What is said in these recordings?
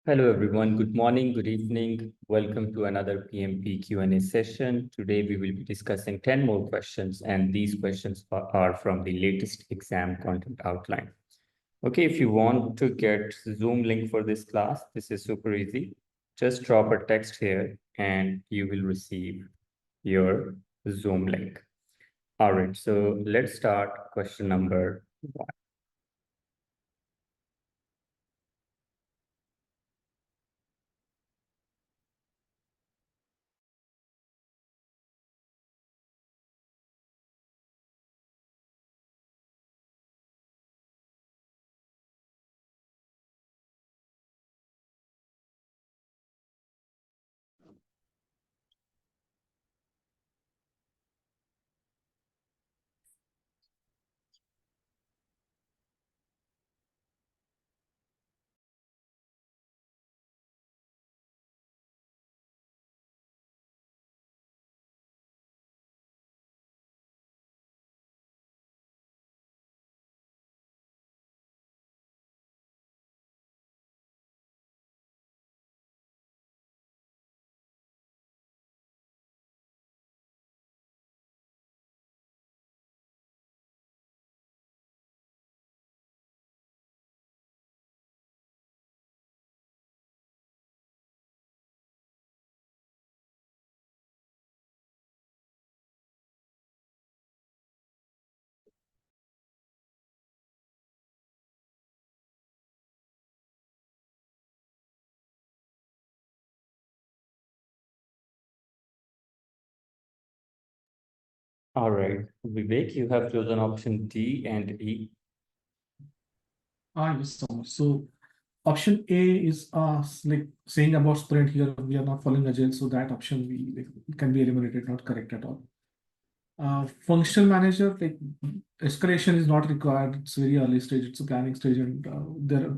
Hello everyone, good morning, good evening. Welcome to another PMP Q&A session. Today we will be discussing 10 more questions, and these questions are from the latest exam content outline. Okay, if you want to get Zoom link for this class, this is super easy. Just drop a text here and you will receive your Zoom link. All right, so let's start question number 1. All right, Vivek, you have chosen option D and E. Yes, so much. So option A is like saying about sprint here, we are not following agile, so that option can be eliminated, not correct at all. Functional manager, like escalation is not required. It's very early stage. It's a planning stage, and there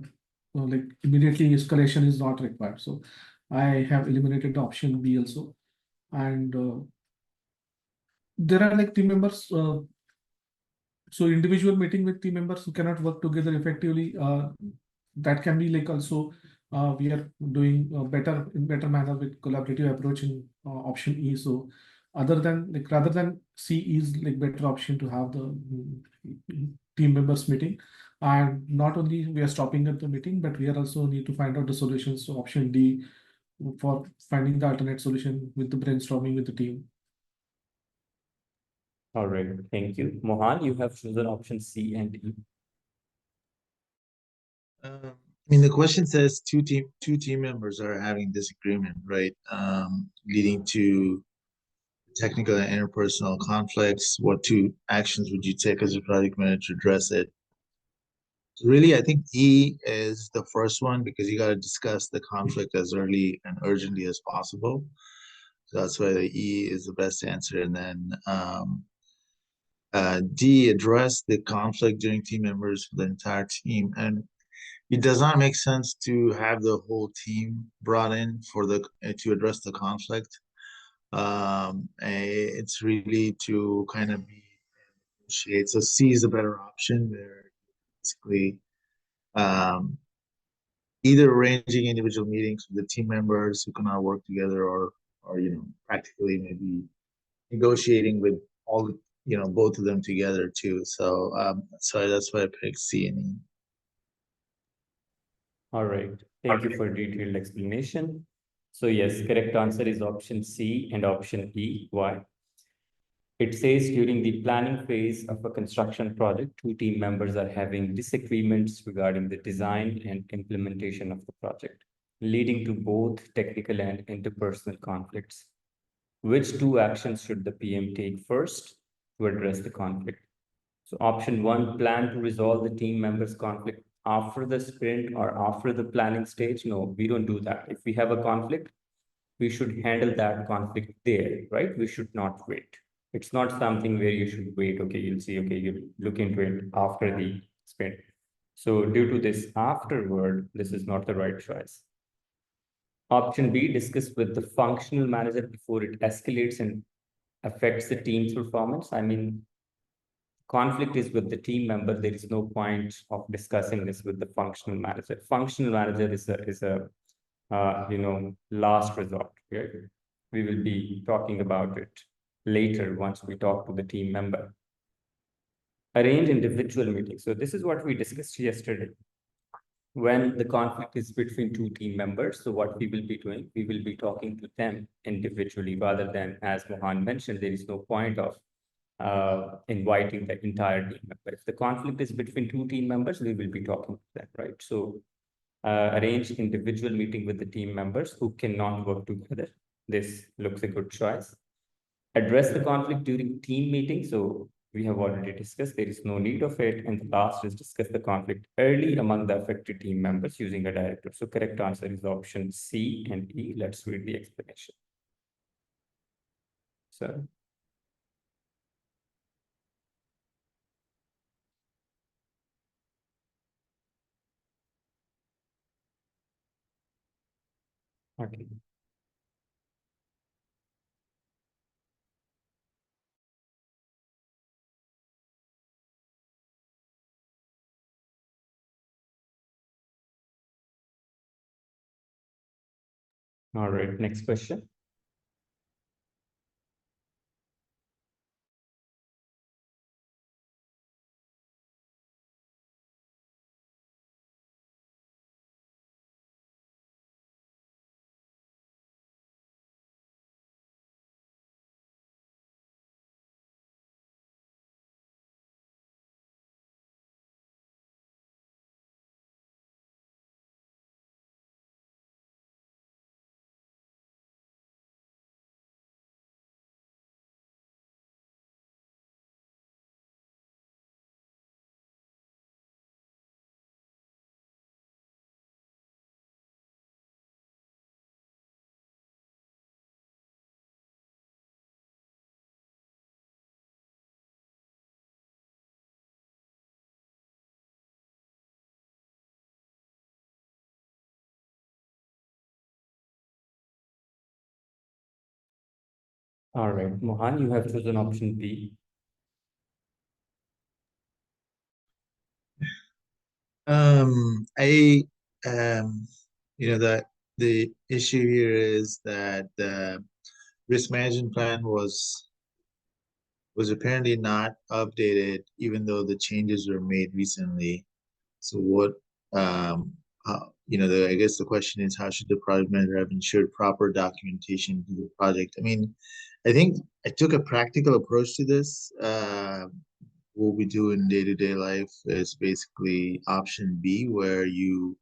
like immediately escalation is not required. So I have eliminated the option B also, and there are like team members. So individual meeting with team members who cannot work together effectively, that can be like also we are doing better in better manner with collaborative approach in option E. So other than like rather than C is like better option to have the team members meeting, and not only we are stopping at the meeting, but we are also need to find out the solutions. So option D for finding the alternate solution with the brainstorming with the team. All right, thank you. Mohan, you have chosen option C and E. I mean, the question says two team members are having disagreement, right? Leading to technical and interpersonal conflicts. What two actions would you take as a project manager to address it? Really, I think E is the first one because you got to discuss the conflict as early and urgently as possible. So that's why the E is the best answer. And then D, address the conflict during team members for the entire team. And it does not make sense to have the whole team brought in for the to address the conflict. It's really to kind of be negotiate. So C is a better option. They're basically either arranging individual meetings with the team members who cannot work together, or practically maybe negotiating with all both of them together too. So so that's why I picked C and E. All right, thank you for detailed explanation. So yes, correct answer is option C and option E. Why? It says during the planning phase of a construction project, two team members are having disagreements regarding the design and implementation of the project, leading to both technical and interpersonal conflicts. Which two actions should the PM take first to address the conflict? So option 1, plan to resolve the team members' conflict after the sprint or after the planning stage. No, we don't do that. If we have a conflict, we should handle that conflict there, right? We should not wait. It's not something where you should wait. Okay, you'll see, okay, you look into it after the sprint. So due to this afterward, this is not the right choice. Option B, discuss with the functional manager before it escalates and affects the team's performance. I mean, conflict is with the team member. There is no point of discussing this with the functional manager. Functional manager is a last resort. Right? We will be talking about it later once we talk to the team member. Arrange individual meetings. So this is what we discussed yesterday. When the conflict is between two team members, so what we will be doing, we will be talking to them individually rather than, as Mohan mentioned, there is no point of inviting the entire team member. If the conflict is between two team members, we will be talking to them, right? So arrange individual meeting with the team members who cannot work together. This looks a good choice. Address the conflict during team meeting. So we have already discussed there is no need of it. And the last is discuss the conflict early among the affected team members using a director. So correct answer is option C and E. Let's read the explanation. So okay. All right, next question. All right, Mohan, you have chosen option B. I that the issue here is that the risk management plan was apparently not updated, even though the changes were made recently. So what, I guess the question is, how should the project manager have ensured proper documentation to the project? I mean, I think I took a practical approach to this. What we do in day-to-day life is basically option B, where you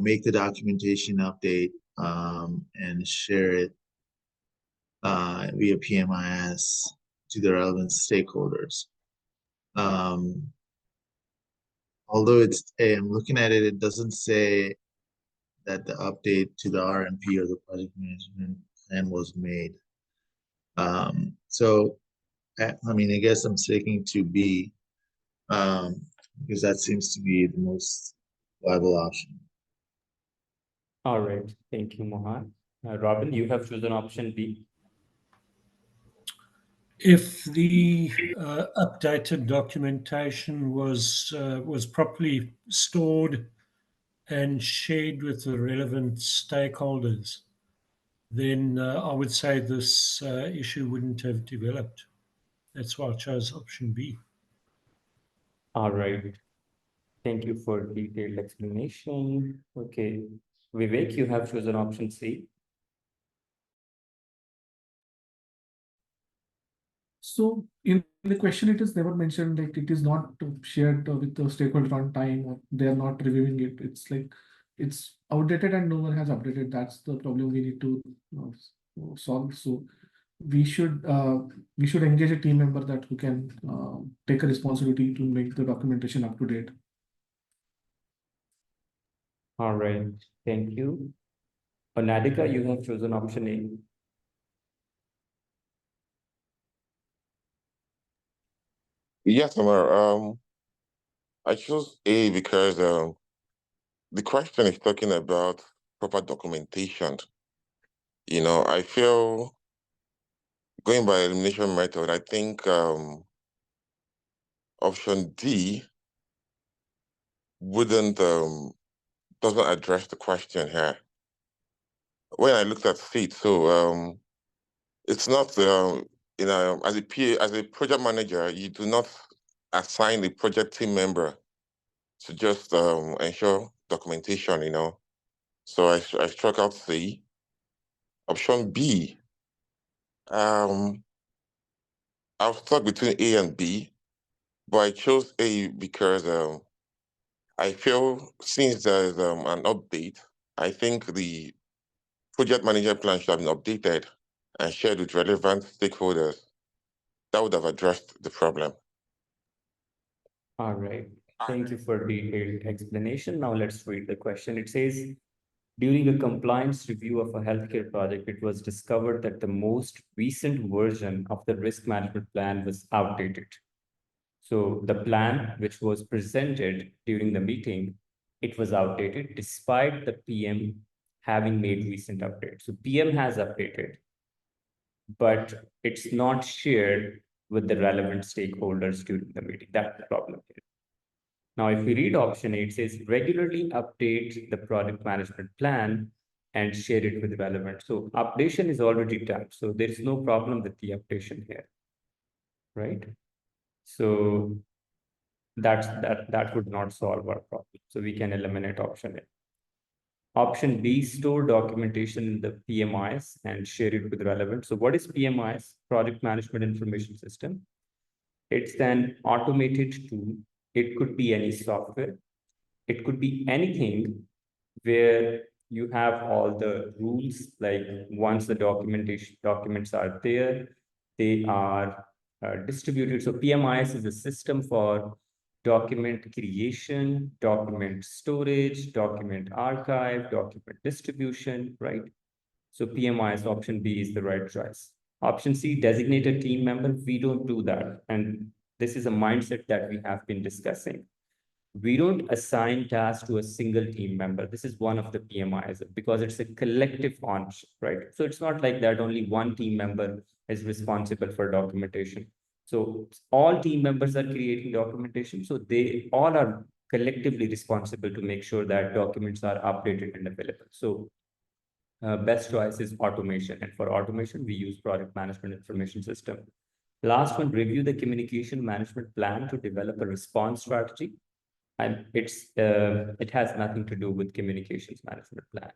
make the documentation update and share it via PMIS to the relevant stakeholders. Although I'm looking at it, it doesn't say that the update to the RMP or the project management plan was made. So, I mean, I guess I'm sticking to B because that seems to be the most viable option. All right, thank you, Mohan. Robin, you have chosen option B. If the updated documentation was properly stored and shared with the relevant stakeholders, then I would say this issue wouldn't have developed. That's why I chose option B. All right. Thank you for detailed explanation. Okay. Vivek, you have chosen option C. So in the question, it is never mentioned like it is not shared with the stakeholder on time, or they are not reviewing it. It's like it's outdated and no one has updated. That's the problem we need to solve. So we should engage a team member that who can take a responsibility to make the documentation up to date. All right. Thank you. Nadika, you have chosen option A. Yes, Amar. I chose A because the question is talking about proper documentation. I feel going by elimination method, I think option D wouldn't doesn't address the question here. When I looked at C, so it's not as a project manager, you do not assign the project team member to just ensure documentation, So I struck out C. Option B, I was stuck between A and B, but I chose A because I feel since there is an update, I think the project manager plan should have been updated and shared with relevant stakeholders. That would have addressed the problem. All right. Thank you for detailed explanation. Now let's read the question. It says, during a compliance review of a healthcare project, it was discovered that the most recent version of the risk management plan was outdated. So the plan, which was presented during the meeting, it was outdated despite the PM having made recent updates. So PM has updated, but it's not shared with the relevant stakeholders during the meeting. That's the problem here. Now, if we read option A, it says regularly update the product management plan and share it with relevant. So updation is already done. So there is no problem with the updation here, right? So that would not solve our problem. So we can eliminate option A. Option B, store documentation in the PMIs and share it with relevant. So what is PMIs? Product Management Information System. It's an automated tool. It could be any software. It could be anything where you have all the rules, like once the documents are there, they are distributed. So PMIS is a system for document creation, document storage, document archive, document distribution, right? So PMIS option B is the right choice. Option C, designated team member. We don't do that. And this is a mindset that we have been discussing. We don't assign tasks to a single team member. This is one of the PMIs because it's a collective ownership, right? So it's not like that only one team member is responsible for documentation. So all team members are creating documentation. So they all are collectively responsible to make sure that documents are updated and available. So best choice is automation. And for automation, we use product management information system. Last one, review the communication management plan to develop a response strategy. And it has nothing to do with communications management plan.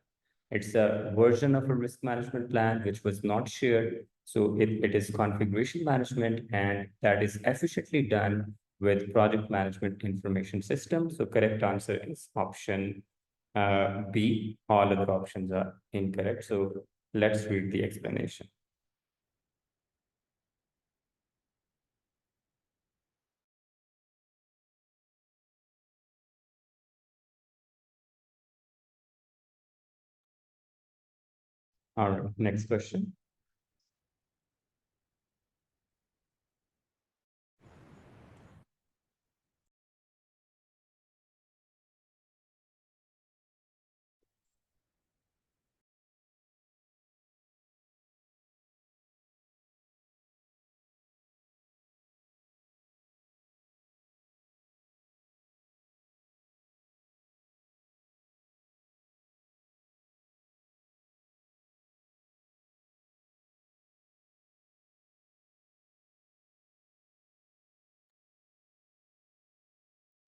It's a version of a risk management plan which was not shared. So it is configuration management, and that is efficiently done with project management information system. So correct answer is option B. All other options are incorrect. So let's read the explanation. All right, next question.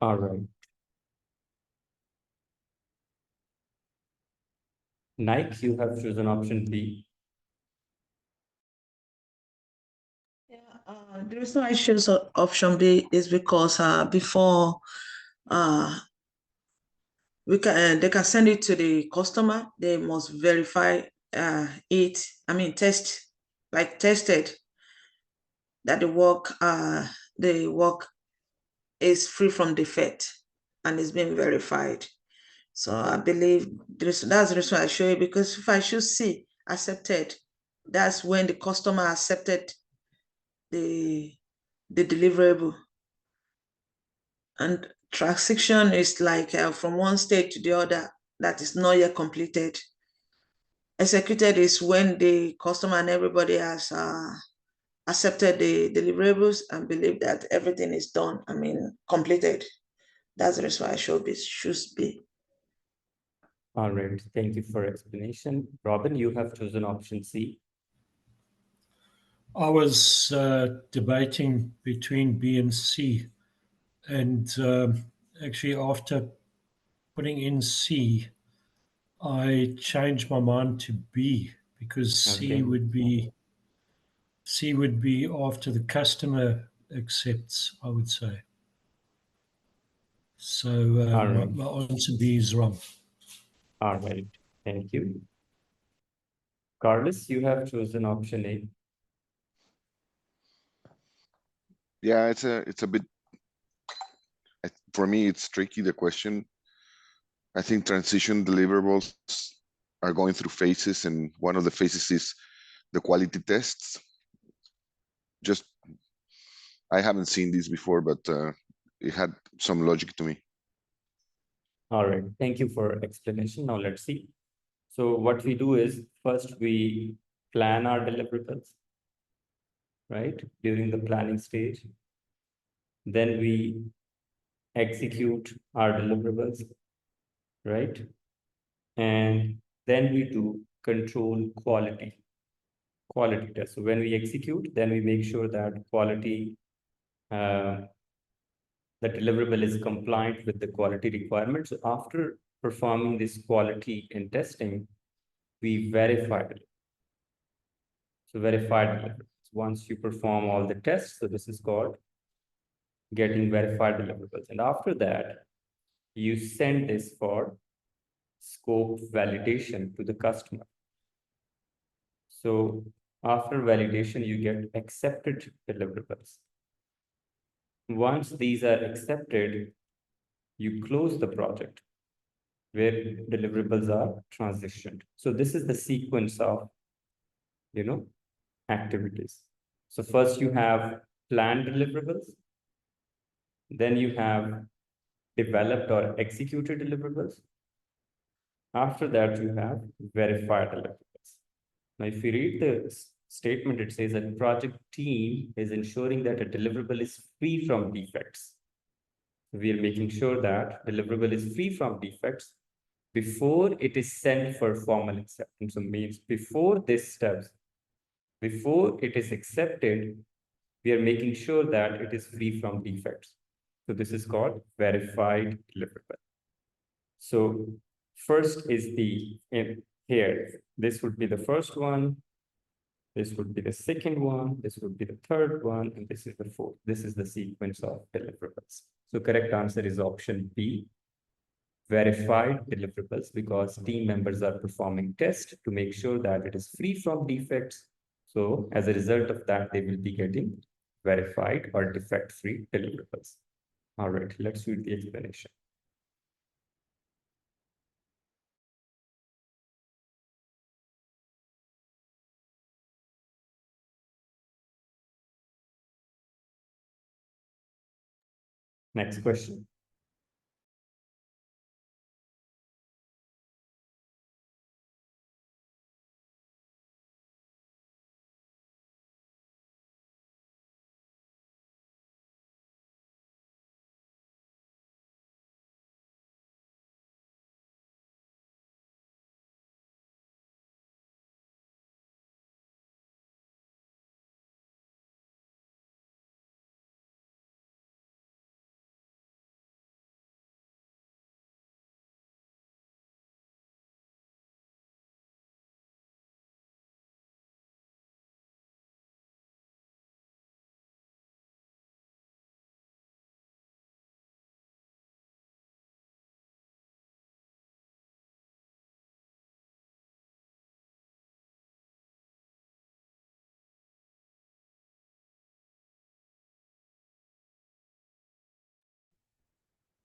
All right. Nike, you have chosen option B. Yeah, the reason I chose option B is because before they can send it to the customer, they must verify it. I mean, tested that the work is free from defect and is being verified. So I believe that's the reason I show it, because if I should see accepted, that's when the customer accepted the deliverable. And transaction is like from one state to the other that is not yet completed. Executed is when the customer and everybody has accepted the deliverables and believe that everything is done, completed. That's the reason why I should be. All right, thank you for explanation. Robin, you have chosen option C. I was debating between B and C, and actually after putting in C, I changed my mind to B because Okay. C would be after the customer accepts, I would say. So All right. my answer B is wrong. All right, thank you. Carlos, you have chosen option A. Yeah, it's a bit, for me, it's tricky, the question. I think transition deliverables are going through phases, and one of the phases is the quality tests. Just, I haven't seen this before, but it had some logic to me. All right, thank you for explanation. Now let's see. So what we do is first we plan our deliverables, right? During the planning stage. Then we execute our deliverables, right? And then we do control quality test. So when we execute, then we make sure that quality, the deliverable is compliant with the quality requirements. So after performing this quality and testing, we verify it. So verified deliverables. Once you perform all the tests, so this is called getting verified deliverables. And after that, you send this for scope validation to the customer. So after validation, you get accepted deliverables. Once these are accepted, you close the project where deliverables are transitioned. So this is the sequence of, activities. So first you have planned deliverables, then you have developed or executed deliverables. After that, you have verified deliverables. Now, if you read the statement, it says that project team is ensuring that a deliverable is free from defects. We are making sure that deliverable is free from defects before it is sent for formal acceptance. So means before this steps, before it is accepted, we are making sure that it is free from defects. So this is called verified deliverable. So first is here, this would be the first one, this would be the second one, this would be the third one, and this is the fourth. This is the sequence of deliverables. So correct answer is option B, verified deliverables, because team members are performing tests to make sure that it is free from defects. So as a result of that, they will be getting verified or defect-free deliverables. All right, let's read the explanation. Next question.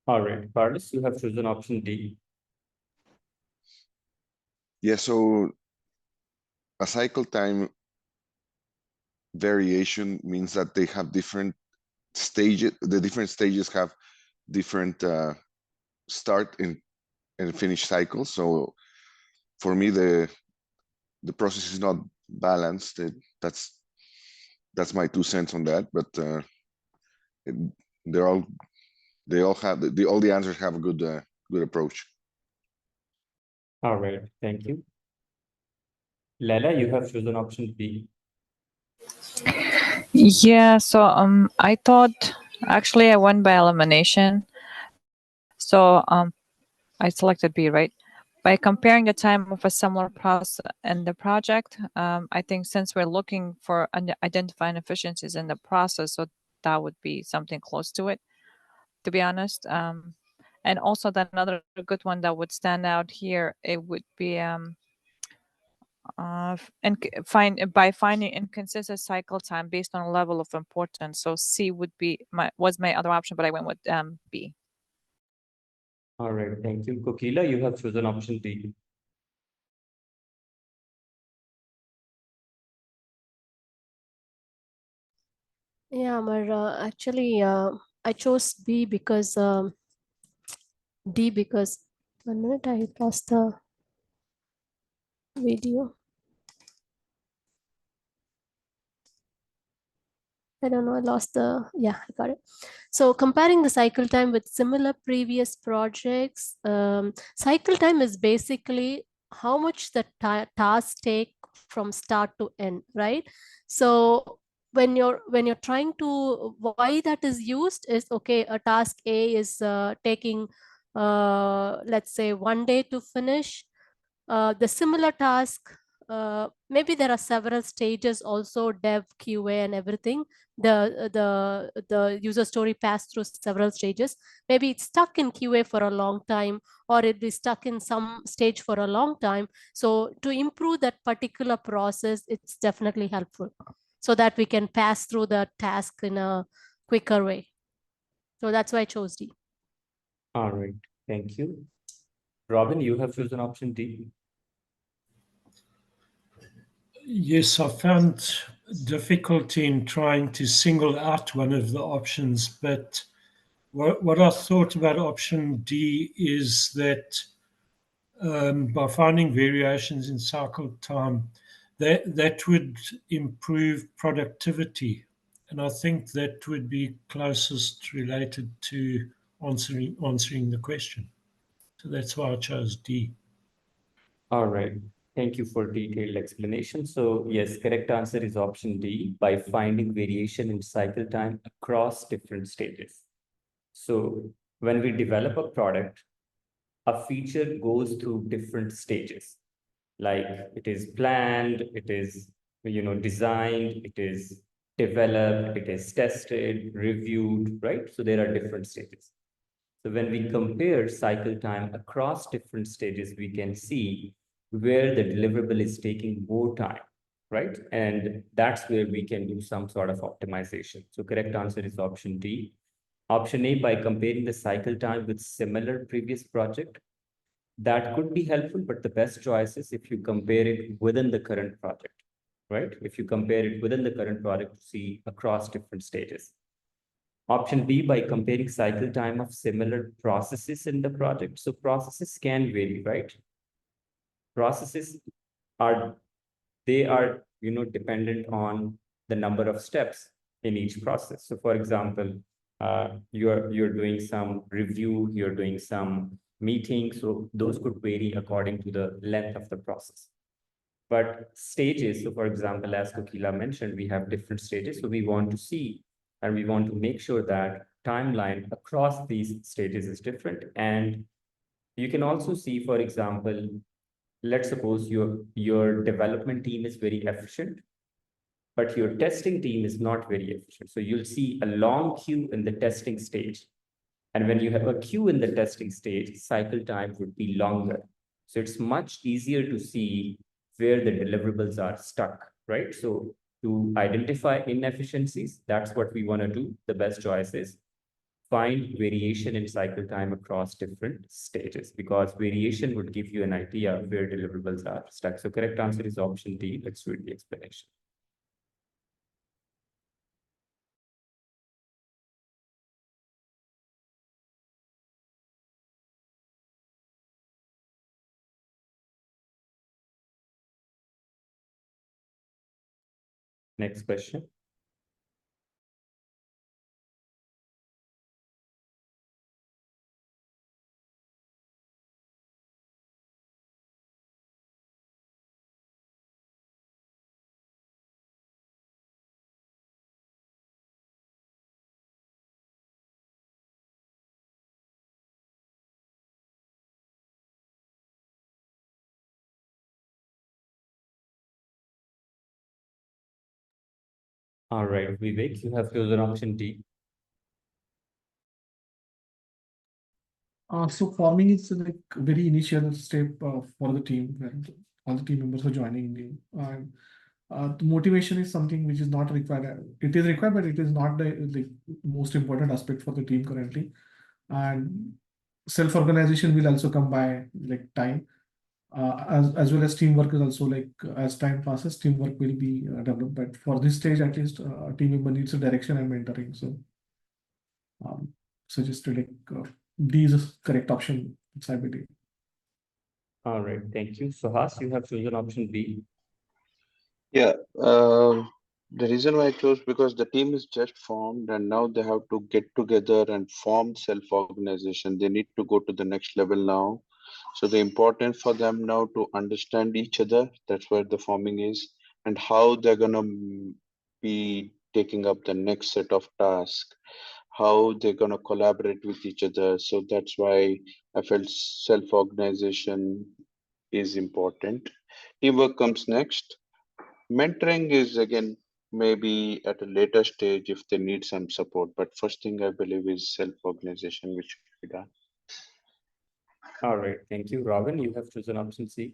All right, Carlos, you have chosen option D. Yeah, so a cycle time variation means that they have different stages. The different stages have different start and finish cycles. So for me, the process is not balanced. That's my 2 cents on that. But all the answers have a good approach. All right, thank you. Lala, you have chosen option B. Yeah, so I thought actually I went by elimination. So I selected B, right? By comparing the time of a similar process in the project, I think since we're looking for identifying efficiencies in the process, so that would be something close to it, to be honest. And also that another good one that would stand out here, it would be finding inconsistent cycle time based on a level of importance. So C would be was my other option, but I went with B. All right, thank you. Kokila, you have chosen option D. Yeah, but actually, I chose B because D because 1 minute I lost the video. I don't know, I lost the, yeah, I got it. So comparing the cycle time with similar previous projects, cycle time is basically how much the tasks take from start to end, right? So when you're trying to, why that is used is, okay, a task A is taking, let's say 1 day to finish. The similar task, maybe there are several stages also, dev, QA and everything. The user story passed through several stages. Maybe it's stuck in QA for a long time, or it be stuck in some stage for a long time. So to improve that particular process, it's definitely helpful so that we can pass through the task in a quicker way. So that's why I chose D. All right, thank you. Robin, you have chosen option D. Yes, I found difficulty in trying to single out one of the options, but what I thought about option D is that by finding variations in cycle time, that would improve productivity. And I think that would be closest related to answering the question. So that's why I chose D. All right, thank you for detailed explanation. So yes, correct answer is option D, by finding variation in cycle time across different stages. So when we develop a product, a feature goes through different stages. Like it is planned, it is, designed, it is developed, it is tested, reviewed, right? So there are different stages. So when we compare cycle time across different stages, we can see where the deliverable is taking more time, right? And that's where we can do some sort of optimization. So correct answer is option D. Option A, by comparing the cycle time with similar previous project, that could be helpful, but the best choice is if you compare it within the current project, right? If you compare it within the current project to see across different stages. Option B, by comparing cycle time of similar processes in the project. So processes can vary, right? Processes are, dependent on the number of steps in each process. So for example, you're doing some review, you're doing some meeting, so those could vary according to the length of the process. But stages, so for example, as Kokila mentioned, we have different stages. So we want to see and we want to make sure that timeline across these stages is different. And you can also see, for example, let's suppose your development team is very efficient, but your testing team is not very efficient. So you'll see a long queue in the testing stage. And when you have a queue in the testing stage, cycle time would be longer. So it's much easier to see where the deliverables are stuck, right? So to identify inefficiencies, that's what we want to do. The best choice is find variation in cycle time across different stages, because variation would give you an idea of where deliverables are stuck. So correct answer is option D. Let's read the explanation. Next question. All right, Vivek, you have chosen option D. So forming is like a very initial step for the team where all the team members are joining in. The motivation is something which is not required. It is required, but it is not the most important aspect for the team currently. And self-organization will also come by like time, as well as teamwork is also like as time passes, teamwork will be developed. But for this stage, at least, a team member needs a direction and mentoring. So, suggested like D is correct option. It's I believe. All right, thank you. So Has, you have chosen option B. Yeah, the reason why I chose because the team is just formed and now they have to get together and form self-organization. They need to go to the next level now. So the important for them now to understand each other. That's where the forming is, and how they're gonna be taking up the next set of tasks, how they're gonna collaborate with each other. So that's why I felt self-organization is important. Teamwork comes next. Mentoring is again maybe at a later stage if they need some support, but first thing I believe is self-organization, which should be done. All right, thank you. Robin, you have chosen option C.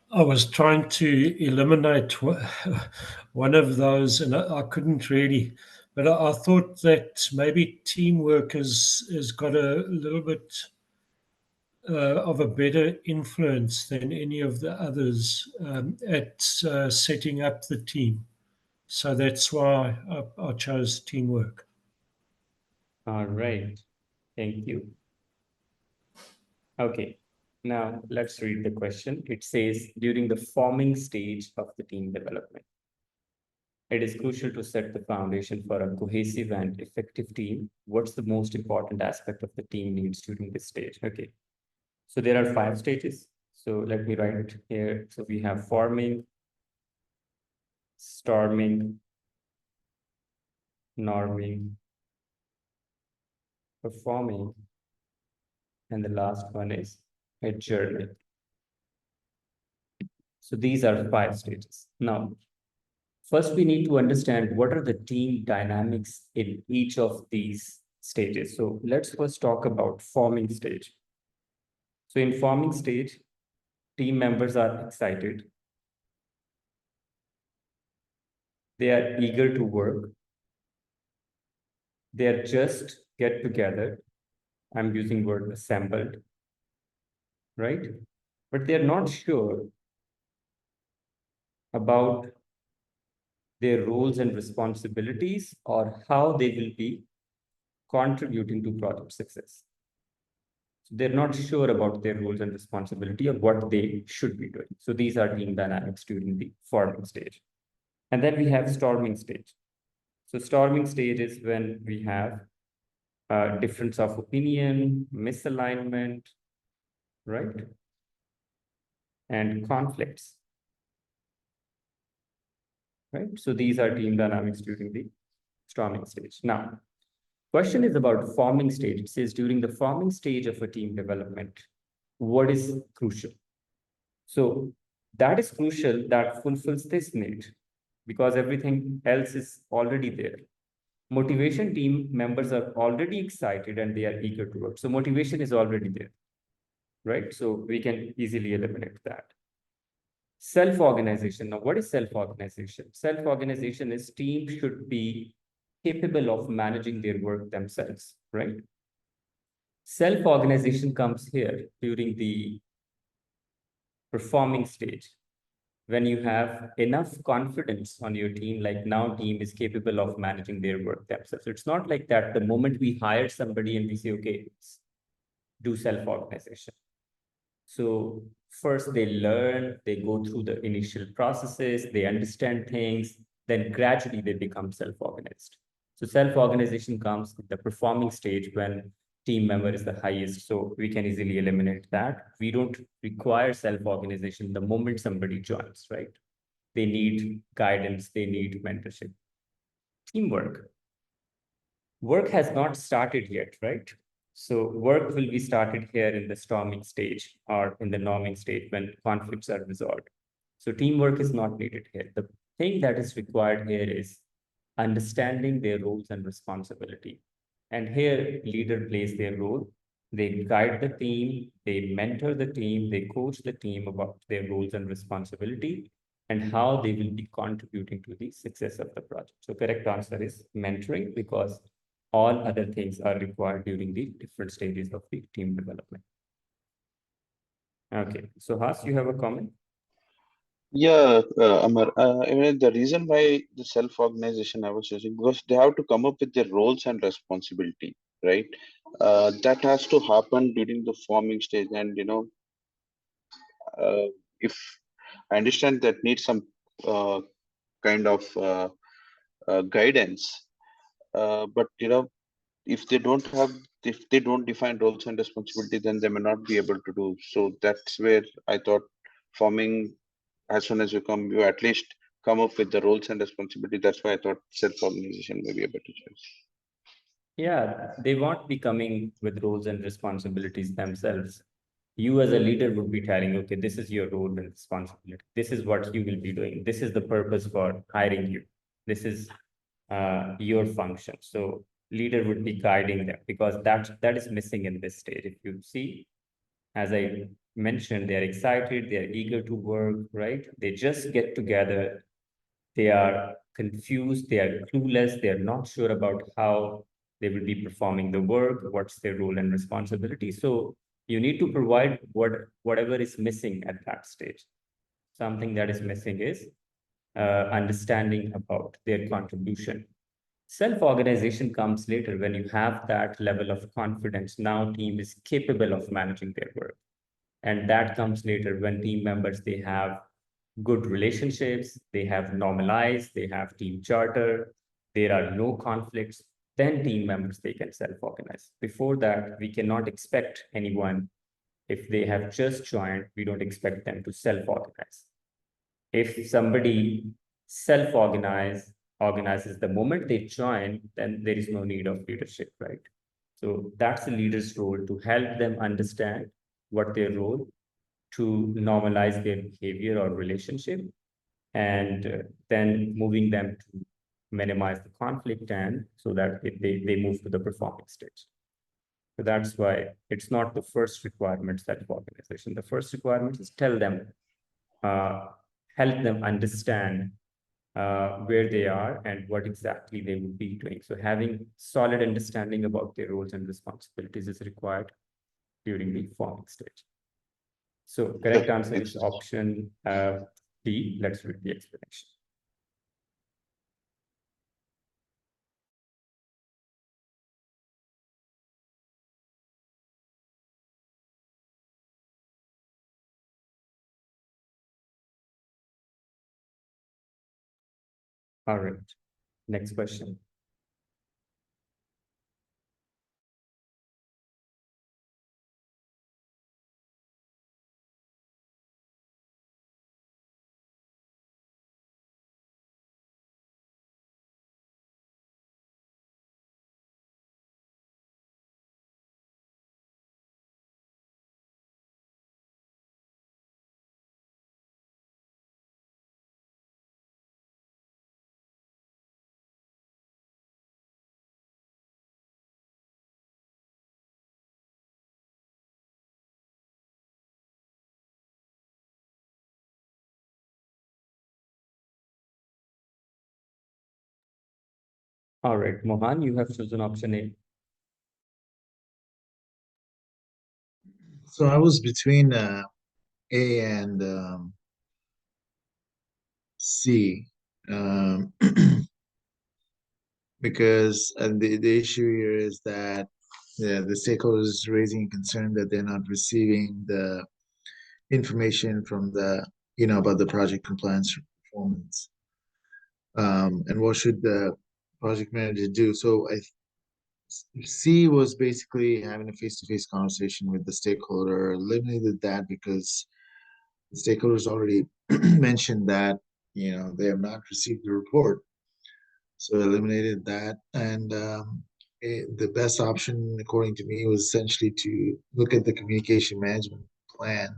I was trying to eliminate one of those, and I couldn't really. But I thought that maybe teamwork has got a little bit of a better influence than any of the others at setting up the team. So that's why I chose teamwork. All right, thank you. Okay, now let's read the question. It says, during the forming stage of the team development, it is crucial to set the foundation for a cohesive and effective team. What's the most important aspect of the team needs during this stage? Okay, so there are 5 stages. So let me write it here. So we have forming, storming, norming, performing, and the last one is adjournment. So these are 5 stages. Now, first we need to understand what are the team dynamics in each of these stages. So let's first talk about forming stage. So in forming stage, team members are excited. They are eager to work. They are just get together. I'm using word assembled, right? But they're not sure about their roles and responsibilities or how they will be contributing to project success. So they're not sure about their roles and responsibility or what they should be doing. So these are team dynamics during the forming stage. And then we have storming stage. So storming stage is when we have difference of opinion, misalignment, right? And conflicts, right? So these are team dynamics during the storming stage. Now, question is about forming stage. It says during the forming stage of a team development, what is crucial? So that is crucial that fulfills this need because everything else is already there. Motivation team members are already excited and they are eager to work. So motivation is already there, right? So we can easily eliminate that. Self-organization. Now, what is self-organization? Self-organization is team should be capable of managing their work themselves, right? Self-organization comes here during the performing stage. When you have enough confidence on your team, like now team is capable of managing their work themselves. It's not like that the moment we hire somebody and we say, okay, do self-organization. So first they learn, they go through the initial processes, they understand things, then gradually they become self-organized. So self-organization comes at the performing stage when team member is the highest. So we can easily eliminate that. We don't require self-organization the moment somebody joins, right? They need guidance, they need mentorship. Teamwork. Work has not started yet, right? So work will be started here in the storming stage or in the norming stage when conflicts are resolved. So teamwork is not needed here. The thing that is required here is understanding their roles and responsibility. And here, leader plays their role. They guide the team, they mentor the team, they coach the team about their roles and responsibility and how they will be contributing to the success of the project. So correct answer is mentoring, because all other things are required during the different stages of the team development. Okay, so Has, you have a comment? Yeah, Amar, I mean, the reason why the self-organization I was using, because they have to come up with their roles and responsibility, right? That has to happen during the forming stage. And, if I understand that needs some kind of guidance, but, if they don't have, if they don't define roles and responsibility, then they may not be able to do. So that's where I thought forming, as soon as you at least come up with the roles and responsibility. That's why I thought self-organization may be a better choice. Yeah, they won't be coming with roles and responsibilities themselves. You as a leader would be telling, okay, this is your role and responsibility. This is what you will be doing. This is the purpose for hiring you. This is your function. So leader would be guiding them, because that is missing in this stage. If you see, as I mentioned, they're excited, they're eager to work, right? They just get together. They are confused, they are clueless, they are not sure about how they will be performing the work, what's their role and responsibility. So you need to provide whatever is missing at that stage. Something that is missing is understanding about their contribution. Self-organization comes later when you have that level of confidence. Now team is capable of managing their work. And that comes later when team members, they have good relationships, they have normalized, they have team charter, there are no conflicts, then team members, they can self-organize. Before that, we cannot expect anyone, if they have just joined, we don't expect them to self-organize. If somebody organizes the moment they join, then there is no need of leadership, right? So that's the leader's role, to help them understand what their role, to normalize their behavior or relationship, and then moving them to minimize the conflict, and so that they move to the performing stage. So that's why it's not the first requirement self-organization. The first requirement is tell them, help them understand where they are and what exactly they would be doing. So having solid understanding about their roles and responsibilities is required during the forming stage. So correct answer is option D. Let's read the explanation. All right, next question. All right, Mohan, you have chosen option A. So I was between A and C, because the issue here is that the stakeholders raising concern that they're not receiving the information from the about the project compliance performance, and what should the project manager do. So C was basically having a face-to-face conversation with the stakeholder, eliminated that because the stakeholders already mentioned that they have not received the report, so eliminated that. And the best option according to me was essentially to look at the communication management plan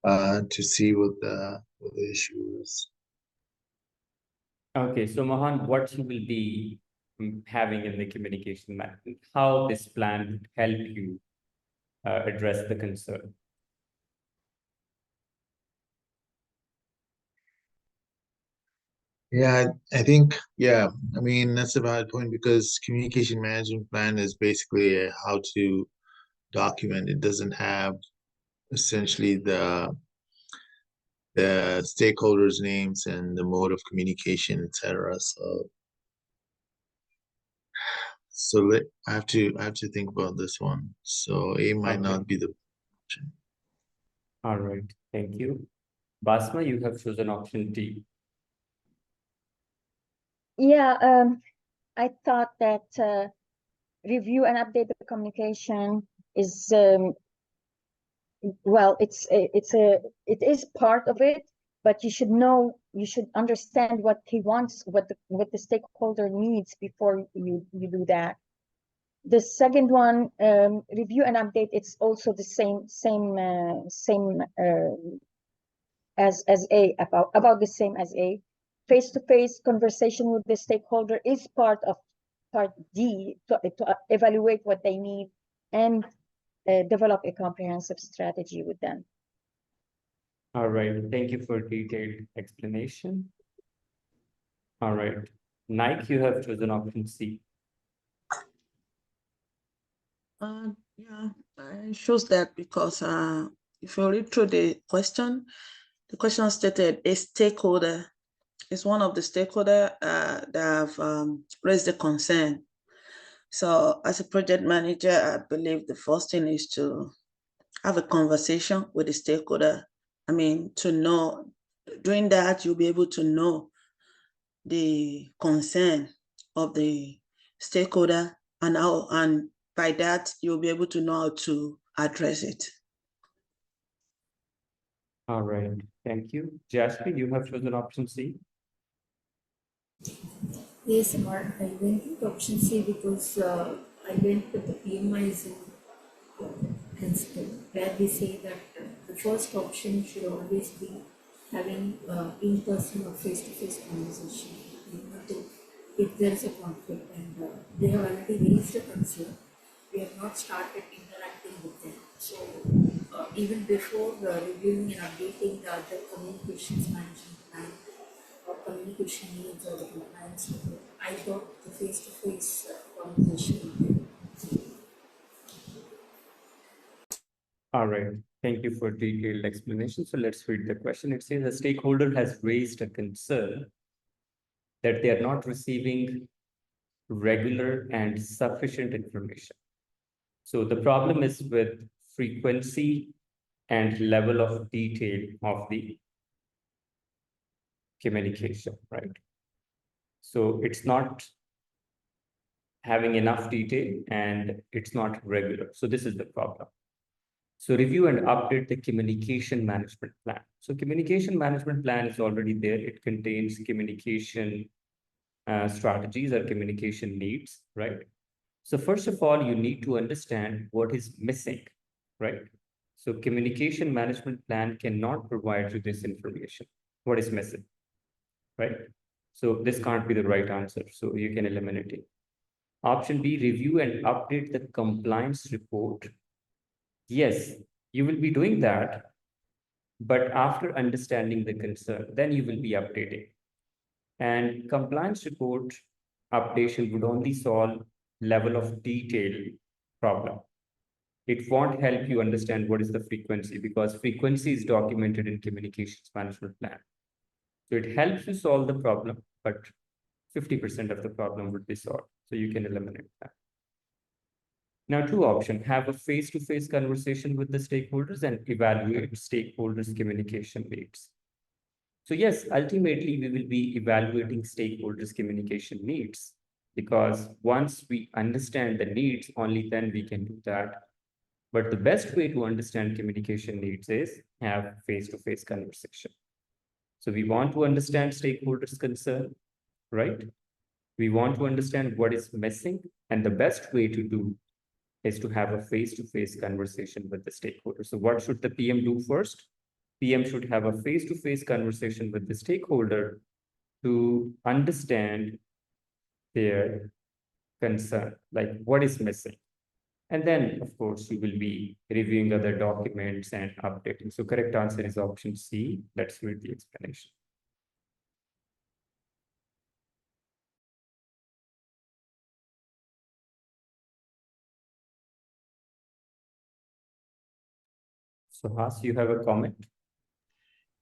to see what the issue is. Okay, so Mohan, what you will be having in the communication management, how this plan would help you address the concern? Yeah, I think, yeah, I mean, that's a valid point because communication management plan is basically a how to document. It doesn't have essentially the stakeholders' names and the mode of communication, etc. So I have to think about this one. So A might Okay. not be the option. All right, thank you. Basma, you have chosen option D. Yeah, I thought that review and update the communication is well, it is part of it, but you should understand what he wants, what the stakeholder needs before you do that. The second one, review and update, it's also the same as A, about the same as A. Face-to-face conversation with the stakeholder is part of part D to evaluate what they need and develop a comprehensive strategy with them. All right, thank you for detailed explanation. All right, Nike, you have chosen option C. Yeah, I chose that because if you read through the question stated a stakeholder is one of the stakeholder that have raised the concern. So as a project manager, I believe the first thing is to have a conversation with the stakeholder. I mean, to know, doing that, you'll be able to know the concern of the stakeholder and by that, you'll be able to know how to address it. All right, thank you. Jasper, you have chosen option C. Yes, Amar, I went with option C because I went with the PMI principle, where we say that the first option should always be having in-person or face-to-face conversation. If there is a conflict and they have already raised a concern, we have not started interacting with them. So even before reviewing and updating the other communications management plan or communication needs or the compliance report, I thought the face-to-face conversation would be. All right, thank you for detailed explanation. So let's read the question. It says a stakeholder has raised a concern that they are not receiving regular and sufficient information. So the problem is with frequency and level of detail of the communication, right? So it's not having enough detail and it's not regular. So this is the problem. So review and update the communication management plan. So communication management plan is already there. It contains communication strategies or communication needs, right? So first of all, you need to understand what is missing, right? So communication management plan cannot provide you this information. What is missing, right? So this can't be the right answer. So you can eliminate it. Option B, review and update the compliance report. Yes, you will be doing that, but after understanding the concern, then you will be updating. And compliance report updation would only solve level of detail problem. It won't help you understand what is the frequency because frequency is documented in communications management plan. So it helps you solve the problem, but 50% of the problem would be solved. So you can eliminate that. Now, two options: have a face-to-face conversation with the stakeholders and evaluate stakeholders' communication needs. So yes, ultimately, we will be evaluating stakeholders' communication needs because once we understand the needs, only then we can do that. But the best way to understand communication needs is have face-to-face conversation. So we want to understand stakeholders' concern, right? We want to understand what is missing, and the best way to do is to have a face-to-face conversation with the stakeholder. So what should the PM do first? PM should have a face-to-face conversation with the stakeholder to understand their concern, like what is missing. And then, of course, you will be reviewing other documents and updating. So correct answer is option C. Let's read the explanation. So Has, you have a comment?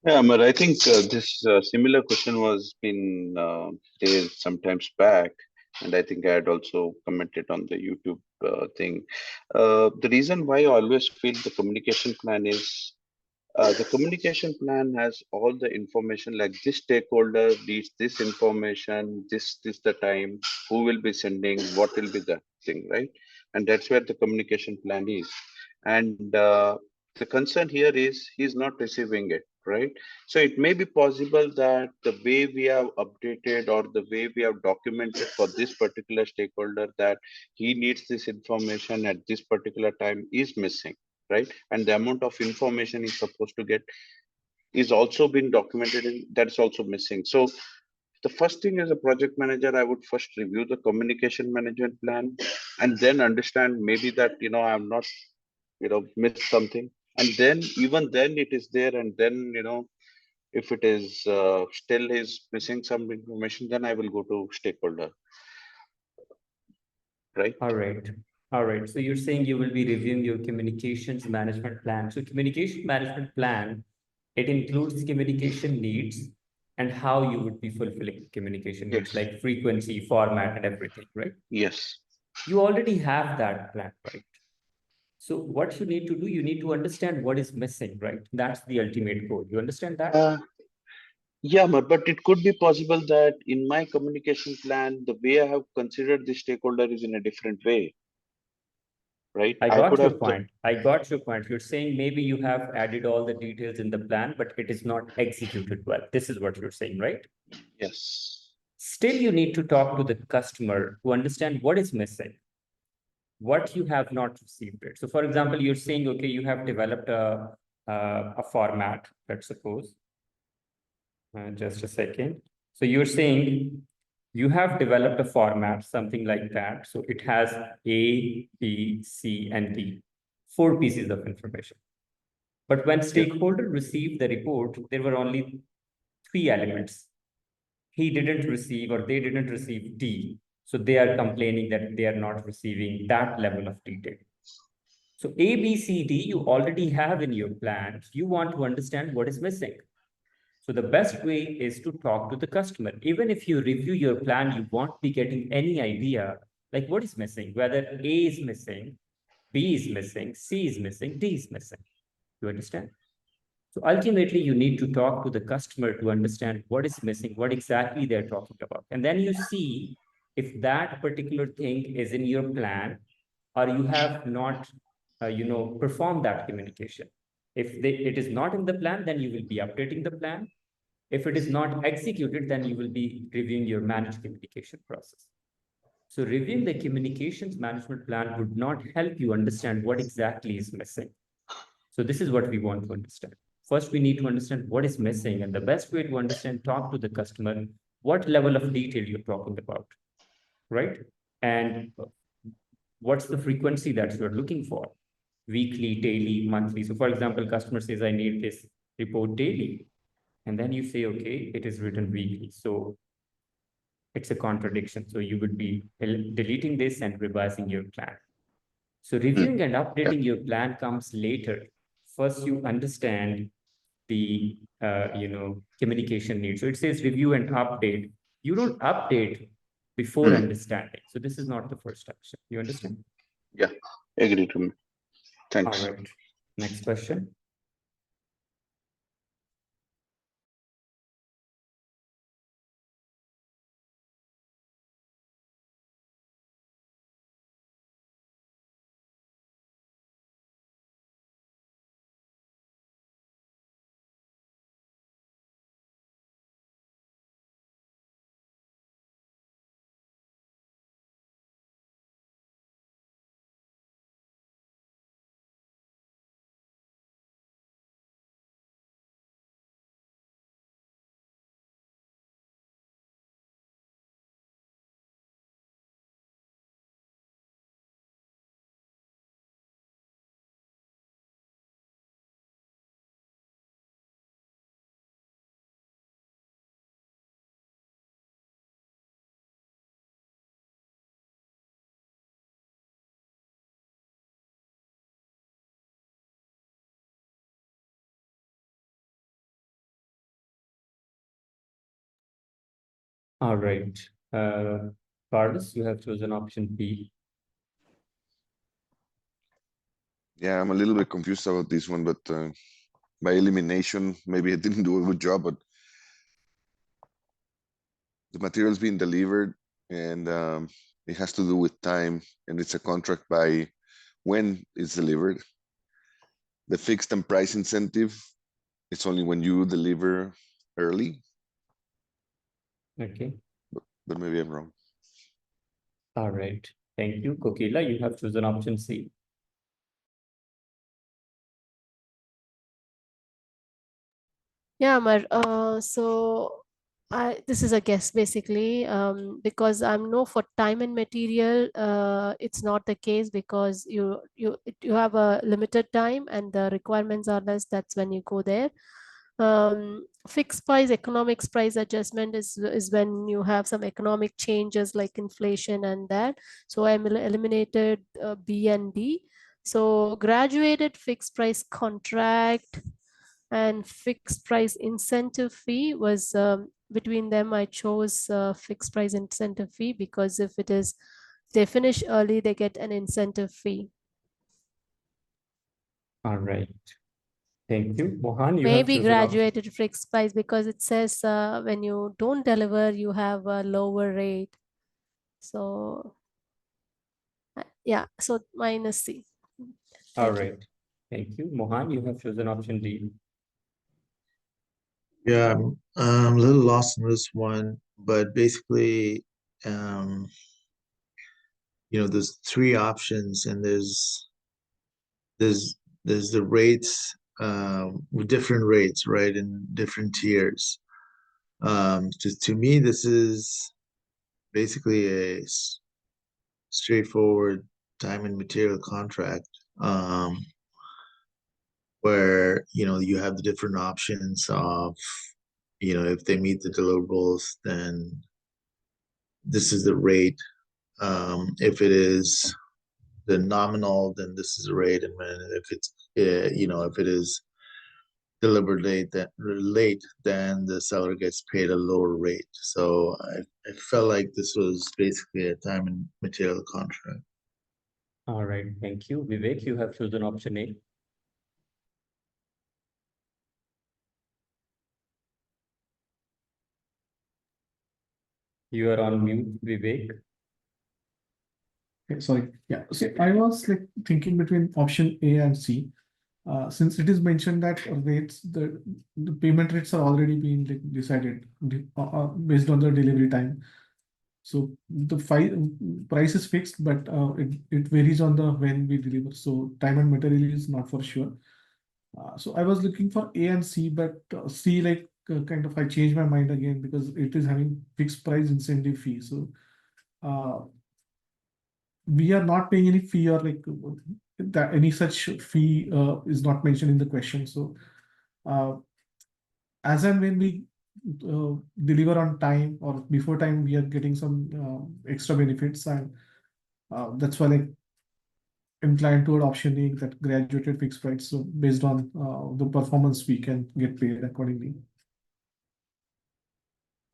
Yeah, but I think this similar question was been raised sometimes back, and I think I had also commented on the YouTube thing. The reason why I always feel the communication plan is the communication plan has all the information, like this stakeholder needs this information, this the time, who will be sending, what will be the thing, right? And that's where the communication plan is. And the concern here is he's not receiving it, right? So it may be possible that the way we have updated or the way we have documented for this particular stakeholder that he needs this information at this particular time is missing, right? And the amount of information he's supposed to get is also been documented in that's also missing. So the first thing as a project manager, I would first review the communication management plan and then understand maybe that, I'm not, missed something. And then even then it is there. And then, if it is still is missing some information, then I will go to stakeholder, right? All right. All right. So you're saying you will be reviewing your communications management plan. So communication management plan, it includes communication needs and how you would be fulfilling communication needs, Yes. like frequency, format, and everything, right? Yes. You already have that plan, right? So what you need to do, you need to understand what is missing, right? That's the ultimate goal. You understand that? Yeah, but it could be possible that in my communication plan, the way I have considered the stakeholder is in a different way, right? I I got could your have, point. I got your point. You're saying maybe you have added all the details in the plan, but it is not executed well. This is what you're saying, right? yes. Still, you need to talk to the customer to understand what is missing, what you have not received it. So for example, you're saying, okay, you have developed a format, let's suppose. Just a second. So you're saying you have developed a format, something like that. So it has A, B, C, and D, 4 pieces of information. But when stakeholder received the report, there were only 3 elements. He didn't receive or they didn't receive D. So they are complaining that they are not receiving that level of detail. So A, B, C, D, you already have in your plan. You want to understand what is missing. So the best way is to talk to the customer. Even if you review your plan, you won't be getting any idea like what is missing, whether A is missing, B is missing, C is missing, D is missing. You understand? So ultimately, you need to talk to the customer to understand what is missing, what exactly they're talking about. And then you see if that particular thing is in your plan or you have not, performed that communication. If it is not in the plan, then you will be updating the plan. If it is not executed, then you will be reviewing your managed communication process. So reviewing the communications management plan would not help you understand what exactly is missing. So this is what we want to understand. First, we need to understand what is missing, and the best way to understand, talk to the customer, what level of detail you're talking about, right? And what's the frequency that you're looking for? Weekly, daily, monthly. So for example, customer says, I need this report daily. And then you say, okay, it is written weekly. So it's a contradiction. So you would be deleting this and revising your plan. So reviewing and updating your plan comes later. First, you understand the communication needs. So it says review and update. You don't update before understanding. So this is not the first action. You understand? Yeah, agree to me. Thanks. All right. Next question. All right. Carlos, you have chosen option B. Yeah, I'm a little bit confused about this one, but by elimination, maybe I didn't do a good job, but the material's being delivered and it has to do with time, and it's a contract by when it's delivered. The fixed and price incentive, it's only when you deliver early, Okay. but maybe I'm wrong. All right. Thank you. Kokila, you have chosen option C. Yeah, Amar. So this is a guess basically, because I'm no for time and material. It's not the case because you have a limited time and the requirements are less. That's when you go there. Fixed price economics price adjustment is when you have some economic changes like inflation and that. So I eliminated B and D. So graduated fixed price contract and fixed price incentive fee was between them. I chose fixed price incentive fee because if they finish early, they get an incentive fee. All right. Thank you. Mohan, you have Maybe chosen option. graduated fixed price because it says when you don't deliver, you have a lower rate. So yeah, so minus C. All Thank you. right. Thank you. Mohan, you have chosen option D. Yeah, I'm a little lost in this one, but basically, there's three options, and there's the rates, with different rates, right, in different tiers. To me, this is basically a straightforward time and material contract, where you have the different options of, if they meet the deliverables, then this is the rate. If it is the nominal, then this is the rate, and then if it's if it is delivered late, then the seller gets paid a lower rate. So I felt like this was basically a time and material contract. All right. Thank you. Vivek, you have chosen option A. You are on mute, Vivek. Okay, sorry. Yeah. See, I was like thinking between option A and C. Since it is mentioned that rates, the payment rates are already being like decided based on the delivery time. So the price is fixed, but it varies on the when we deliver. So time and material is not for sure. So I was looking for A and C, but C kind of I changed my mind again because it is having fixed price incentive fee. So we are not paying any fee or like that any such fee is not mentioned in the question. So as and when we deliver on time or before time, we are getting some extra benefits, and that's why like inclined toward option A, that graduated fixed price. So based on the performance, we can get paid accordingly.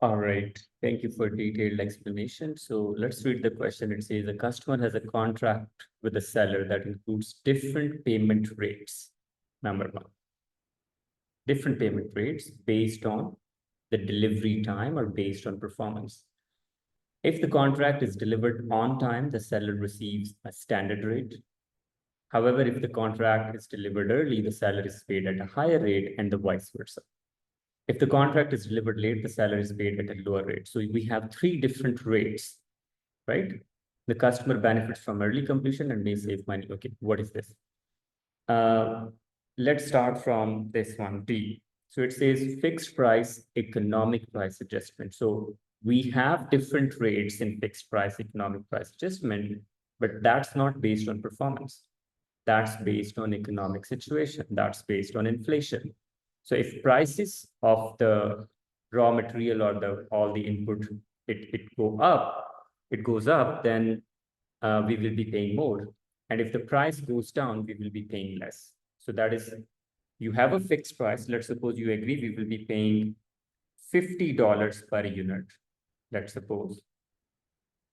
All right. Thank you for detailed explanation. So let's read the question. It says a customer has a contract with a seller that includes different payment rates. Number one, different payment rates based on the delivery time or based on performance. If the contract is delivered on time, the seller receives a standard rate. However, if the contract is delivered early, the seller is paid at a higher rate and the vice versa. If the contract is delivered late, the seller is paid at a lower rate. So we have three different rates, right? The customer benefits from early completion and may save money. Okay, what is this? Let's start from this one, D. So it says fixed price, economic price adjustment. So we have different rates in fixed price, economic price adjustment, but that's not based on performance. That's based on economic situation. That's based on inflation. So if prices of the raw material or all the input, it goes up, then we will be paying more. And if the price goes down, we will be paying less. So that is, you have a fixed price. Let's suppose you agree we will be paying $50 per unit. let's suppose.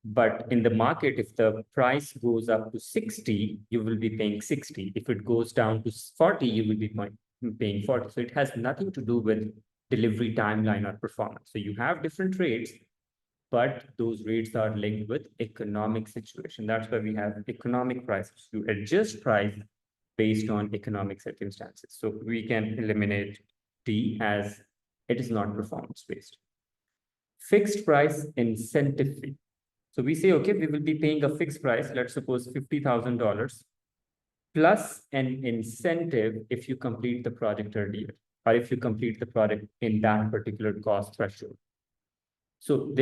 But in the market, if the price goes up to 60, you will be paying 60. If it goes down to 40, you will be paying 40. So it has nothing to do with delivery timeline or performance. So you have different rates, but those rates are linked with economic situation. That's why we have economic prices. You adjust price based on economic circumstances. So we can eliminate D as it is not performance based. Fixed price incentive fee. So we say, okay, we will be paying a fixed price, let's suppose $50,000 plus an incentive if you complete the project earlier, or if you complete the project in that particular cost threshold. So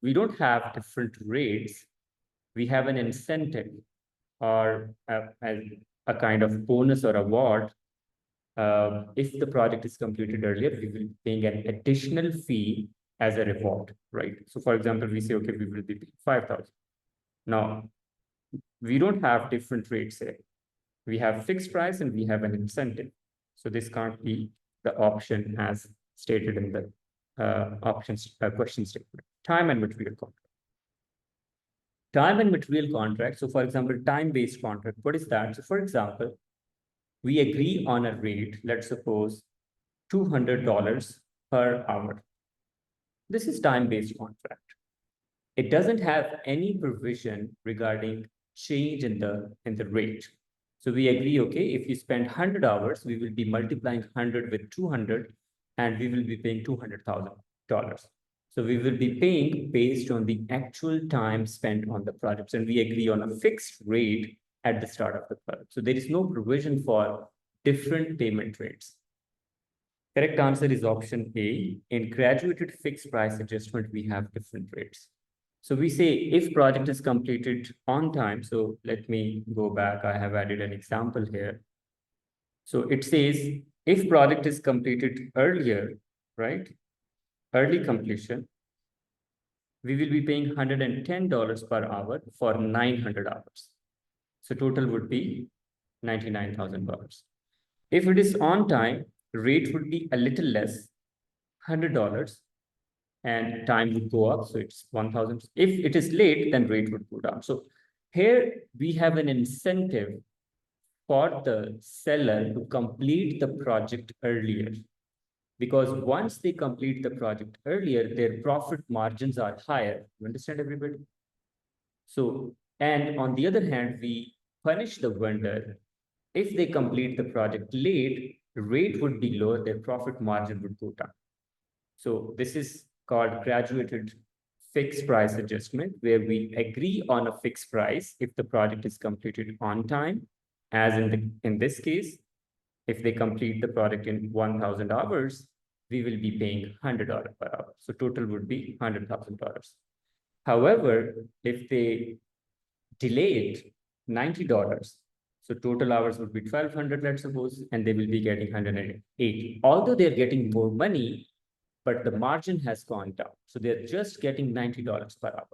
we don't have different rates. We have an incentive or a kind of bonus or award. If the project is completed earlier, we will be paying an additional fee as a reward, right? So for example, we say, okay, we will be paying 5,000. Now, we don't have different rates here. We have fixed price and we have an incentive. So this can't be the option as stated in the question statement. Time and material contract. Time and material contract. So for example, time-based contract, what is that? So for example, we agree on a rate, let's suppose $200 per hour. This is time-based contract. It doesn't have any provision regarding change in the rate. So we agree, okay, if you spend 100 hours, we will be multiplying 100 with 200, and we will be paying $200,000. So we will be paying based on the actual time spent on the projects, and we agree on a fixed rate at the start of the project. So there is no provision for different payment rates. Correct answer is option A. In graduated fixed price adjustment, we have different rates. So we say if project is completed on time, so let me go back, I have added an example here. So it says if project is completed earlier, right? Early completion, we will be paying $110 per hour for 900 hours. So total would be $99,000. If it is on time, rate would be a little less, $100, and time would go up. So it's 1,000. If it is late, then rate would go down. So here we have an incentive for the seller to complete the project earlier. Because once they complete the project earlier, their profit margins are higher. You understand, everybody? So, and on the other hand, we punish the vendor. If they complete the project late, the rate would be lower, their profit margin would go down. So this is called graduated fixed price adjustment, where we agree on a fixed price if the project is completed on time, as in this case, if they complete the project in 1,000 hours, we will be paying $100 per hour. So total would be $100,000. However, if they delay it $90, so total hours would be 1,200, let's suppose, and they will be getting 180. Although they're getting more money, but the margin has gone down. So they're just getting $90 per hour.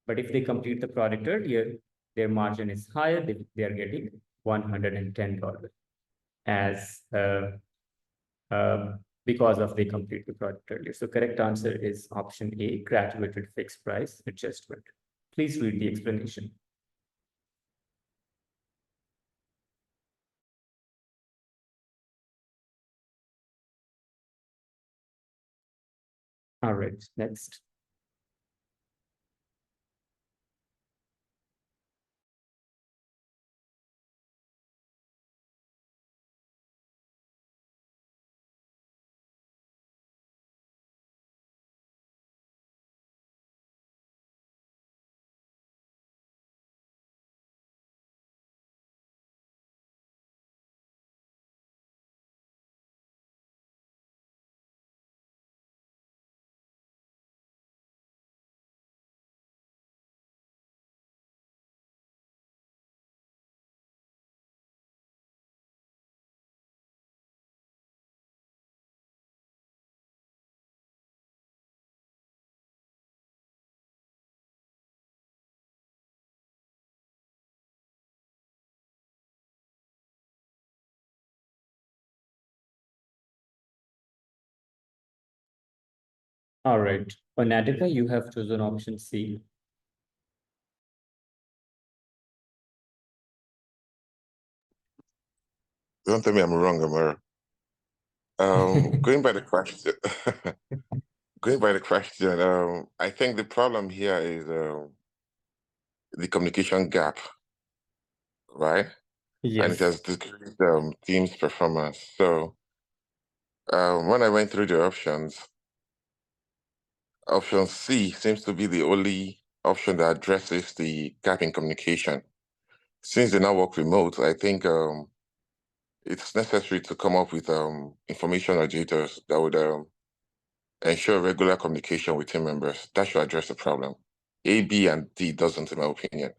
But if they complete the project earlier, their margin is higher, they are getting $110 as because of they complete the project earlier. So correct answer is option A, graduated fixed price adjustment. Please read the explanation. All right, next. All right. Onatika, you have chosen option C. Don't tell me I'm wrong, Amara. Going by the question, I think the problem here is the communication gap, right? And it Yes. has decreased team's performance. So when I went through the options, option C seems to be the only option that addresses the gap in communication. Since they now work remote, I think it's necessary to come up with information agitators that would ensure regular communication with team members. That should address the problem. A, B, and D doesn't, in my opinion.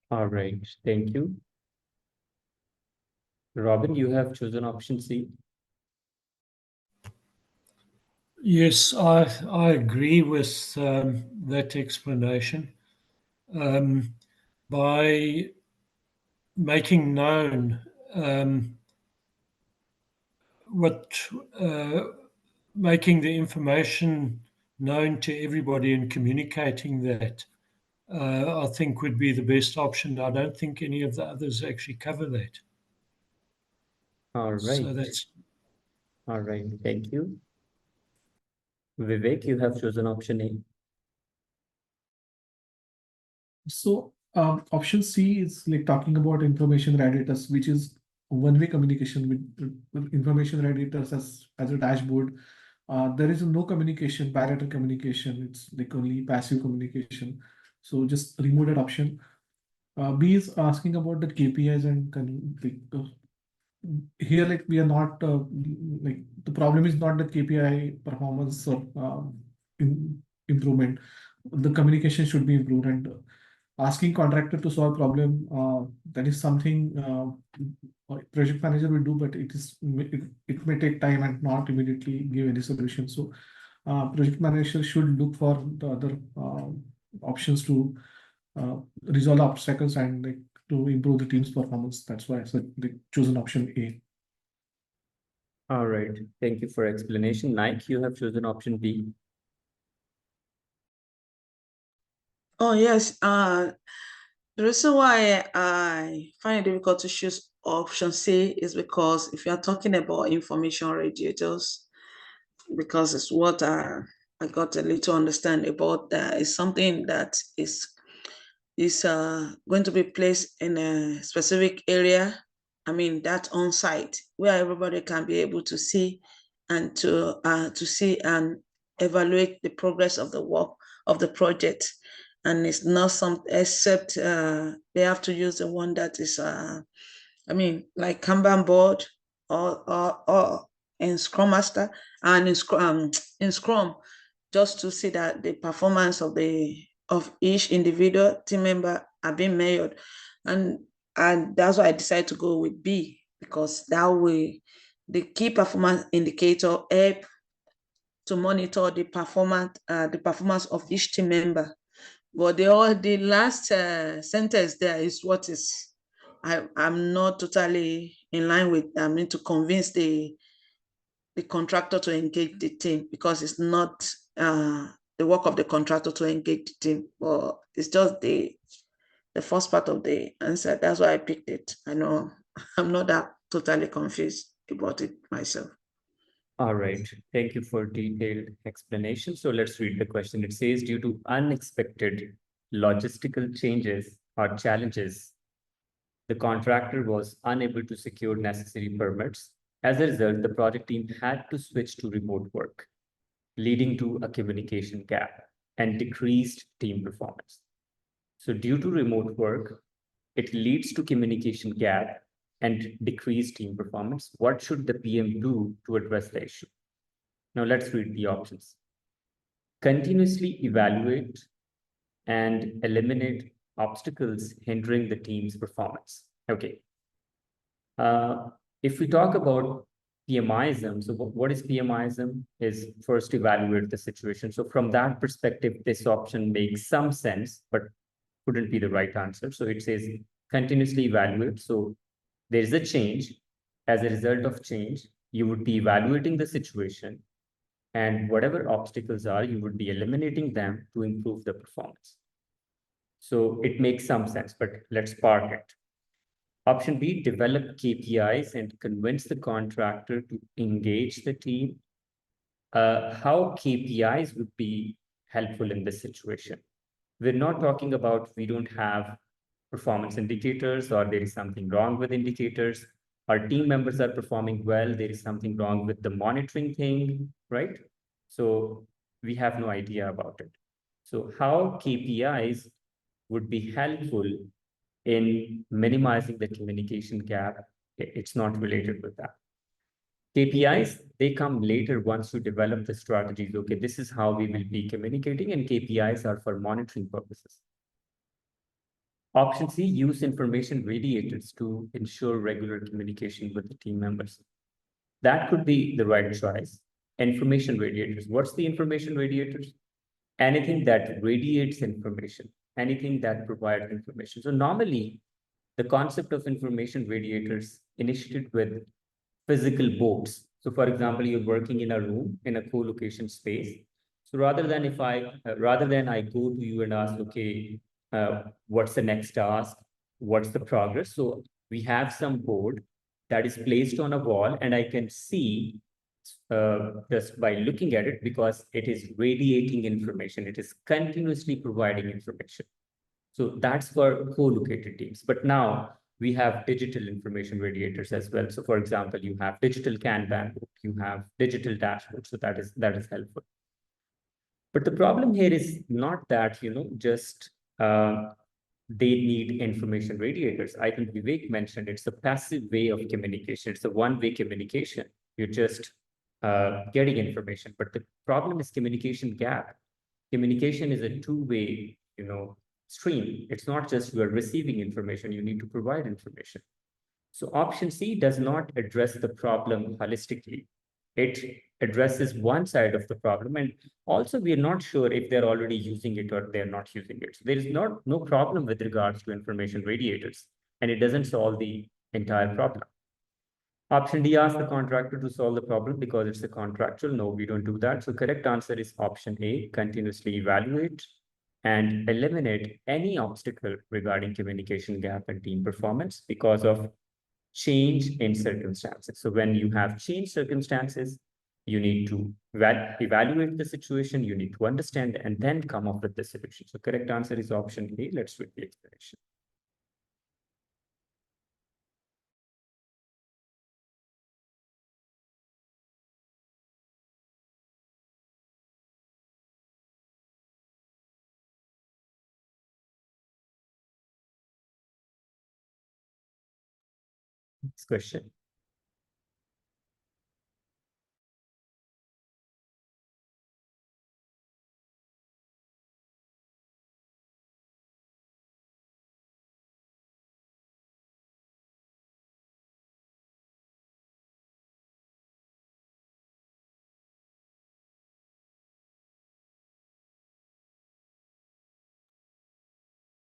All right. Thank you. Robin, you have chosen option C. Yes, I agree with that explanation. By making known making the information known to everybody and communicating that, I think would be the best option. I don't think any of the others actually cover that. All right. So that's All right. Thank you. Vivek, you have chosen option A. So option C is like talking about information radiators, which is one-way communication with information radiators as a dashboard. There is no communication, bilateral communication. It's like only passive communication. So just remove that option. B is asking about the KPIs and here like we are not like the problem is not the KPI performance or improvement. The communication should be improved, and asking contractor to solve problem, that is something project manager will do, but it may take time and not immediately give any solution. So project manager should look for the other options to resolve obstacles and like to improve the team's performance. That's why I said they choose an option A. All right. Thank you for explanation. Nike, you have chosen option B. Oh yes. The reason why I find it difficult to choose option C is because if you are talking about information radiators, because it's what I got a little understand about that, is something that is going to be placed in a specific area. I mean, that on site where everybody can be able to see and to see and evaluate the progress of the work of the project. And it's not some except they have to use the one that is I mean, like Kanban board or in Scrum Master and in Scrum, just to see that the performance of each individual team member are being measured, and that's why I decided to go with B, because that way the key performance indicator help to monitor the performance of each team member. But the last sentence there is what is I'm not totally in line with. I mean, to convince the contractor to engage the team, because it's not the work of the contractor to engage the team, but it's just the first part of the answer. That's why I picked it. I know I'm not that totally confused about it myself. All right. Thank you for detailed explanation. So let's read the question. It says, due to unexpected logistical changes or challenges, the contractor was unable to secure necessary permits. As a result, the project team had to switch to remote work, leading to a communication gap and decreased team performance. So due to remote work, it leads to communication gap and decreased team performance. What should the PM do to address the issue? Now let's read the options. Continuously evaluate and eliminate obstacles hindering the team's performance. Okay. If we talk about PMIism, so what is PMIism? Is first evaluate the situation. So from that perspective, this option makes some sense, but couldn't be the right answer. So it says continuously evaluate. So there is a change. As a result of change, you would be evaluating the situation And whatever obstacles are, you would be eliminating them to improve the performance. So it makes some sense, but let's park it. Option B, develop KPIs and convince the contractor to engage the team. How KPIs would be helpful in this situation? We're not talking about we don't have performance indicators or there is something wrong with indicators. Our team members are performing well. There is something wrong with the monitoring thing, right? So we have no idea about it. So how KPIs would be helpful in minimizing the communication gap? It's not related with that. KPIs, they come later once you develop the strategies. Okay, this is how we will be communicating, and KPIs are for monitoring purposes. Option C, use information radiators to ensure regular communication with the team members. That could be the right choice. Information radiators. What's the information radiators? Anything that radiates information, anything that provides information. So normally, the concept of information radiators initiated with physical boards. So for example, you're working in a room in a co-location space. So rather than I go to you and ask, okay, what's the next task? What's the progress? So we have some board that is placed on a wall, and I can see just by looking at it, because it is radiating information. It is continuously providing information. So that's for co-located teams. But now we have digital information radiators as well. So for example, you have digital Kanban board, you have digital dashboard. So that is helpful. But the problem here is not that, just they need information radiators. I think Vivek mentioned it's a passive way of communication. It's a one-way communication. You're just getting information. But the problem is communication gap. Communication is a two-way, stream. It's not just you are receiving information, you need to provide information. So option C does not address the problem holistically. It addresses one side of the problem. And also we are not sure if they're already using it or they're not using it. So there is no problem with regards to information radiators, and it doesn't solve the entire problem. Option D, ask the contractor to solve the problem because it's a contractual. No, we don't do that. So correct answer is option A, continuously evaluate and eliminate any obstacle regarding communication gap and team performance because of change in circumstances. So when you have changed circumstances, you need to evaluate the situation, you need to understand, and then come up with the solution. So correct answer is option A. Let's read the explanation. Next question.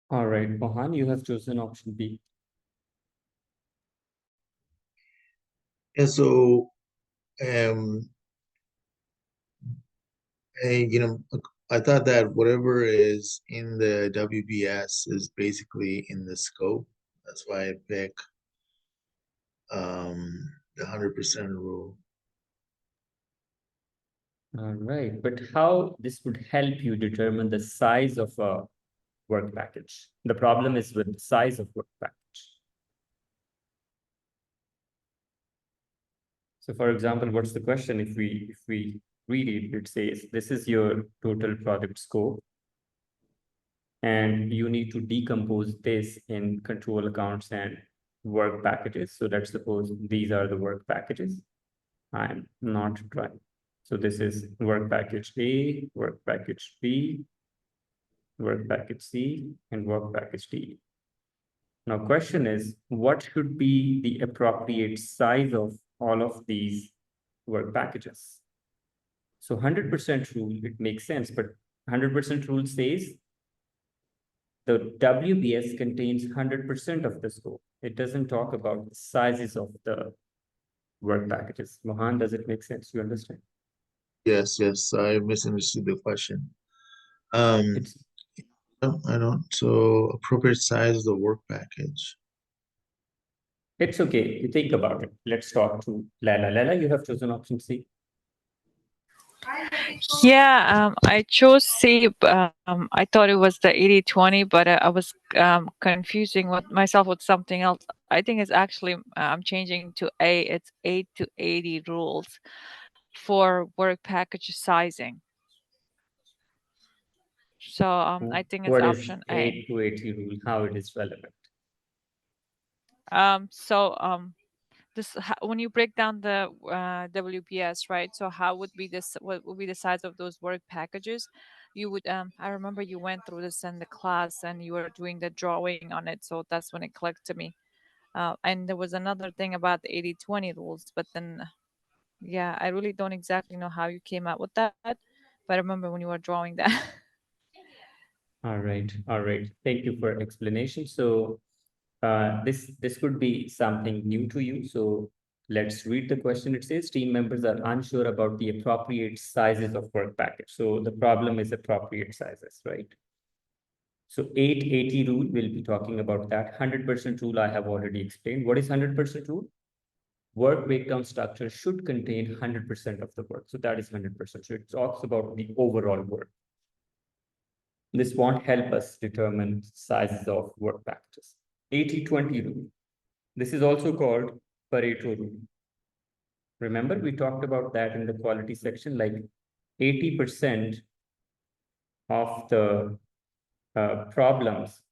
All right, Mohan, you have chosen option B. Yeah, so I thought that whatever is in the WBS is basically in the scope. That's why I pick the 100% rule. All right, but how this would help you determine the size of a work package? The problem is with the size of work package. So for example, what's the question? If we read it, it says, this is your total project scope, and you need to decompose this in control accounts and work packages. So let's suppose these are the work packages. I'm not trying. So this is work package A, work package B, work package C, and work package D. Now, question is, what should be the appropriate size of all of these work packages? So 100% rule, it makes sense, but 100% rule says the WBS contains 100% of the scope. It doesn't talk about the sizes of the work packages. Mohan, does it make sense? You understand? Yes, I misunderstood the question. It's No, I don't. So appropriate size of the work package. it's okay. You think about it. Let's talk to Lala. Lala, you have chosen option C. Yeah, I chose C. I thought it was the 80-20, but I was confusing myself with something else. I think it's actually I'm changing to A. It's 8 to 80 rules for work package sizing. So I think it's What is option A. 8 to 80 rule? How it is relevant? This when you break down the WPS, right? So how would be this? What would be the size of those work packages? You would I remember you went through this in the class and you were doing the drawing on it, so that's when it clicked to me. And there was another thing about the 80-20 rules, but then yeah, I really don't exactly know how you came up with that, but I remember when you were drawing that. All right. Thank you for explanation. So this could be something new to you. So let's read the question. It says team members are unsure about the appropriate sizes of work package. So the problem is appropriate sizes, right? So 880 rule, we'll be talking about that. 100% rule, I have already explained. What is 100% rule? Work breakdown structure should contain 100% of the work. So that is 100%. So it talks about the overall work. This won't help us determine sizes of work packages. 80-20 rule. This is also called Pareto rule. Remember, we talked about that in the quality section, like 80% of the problems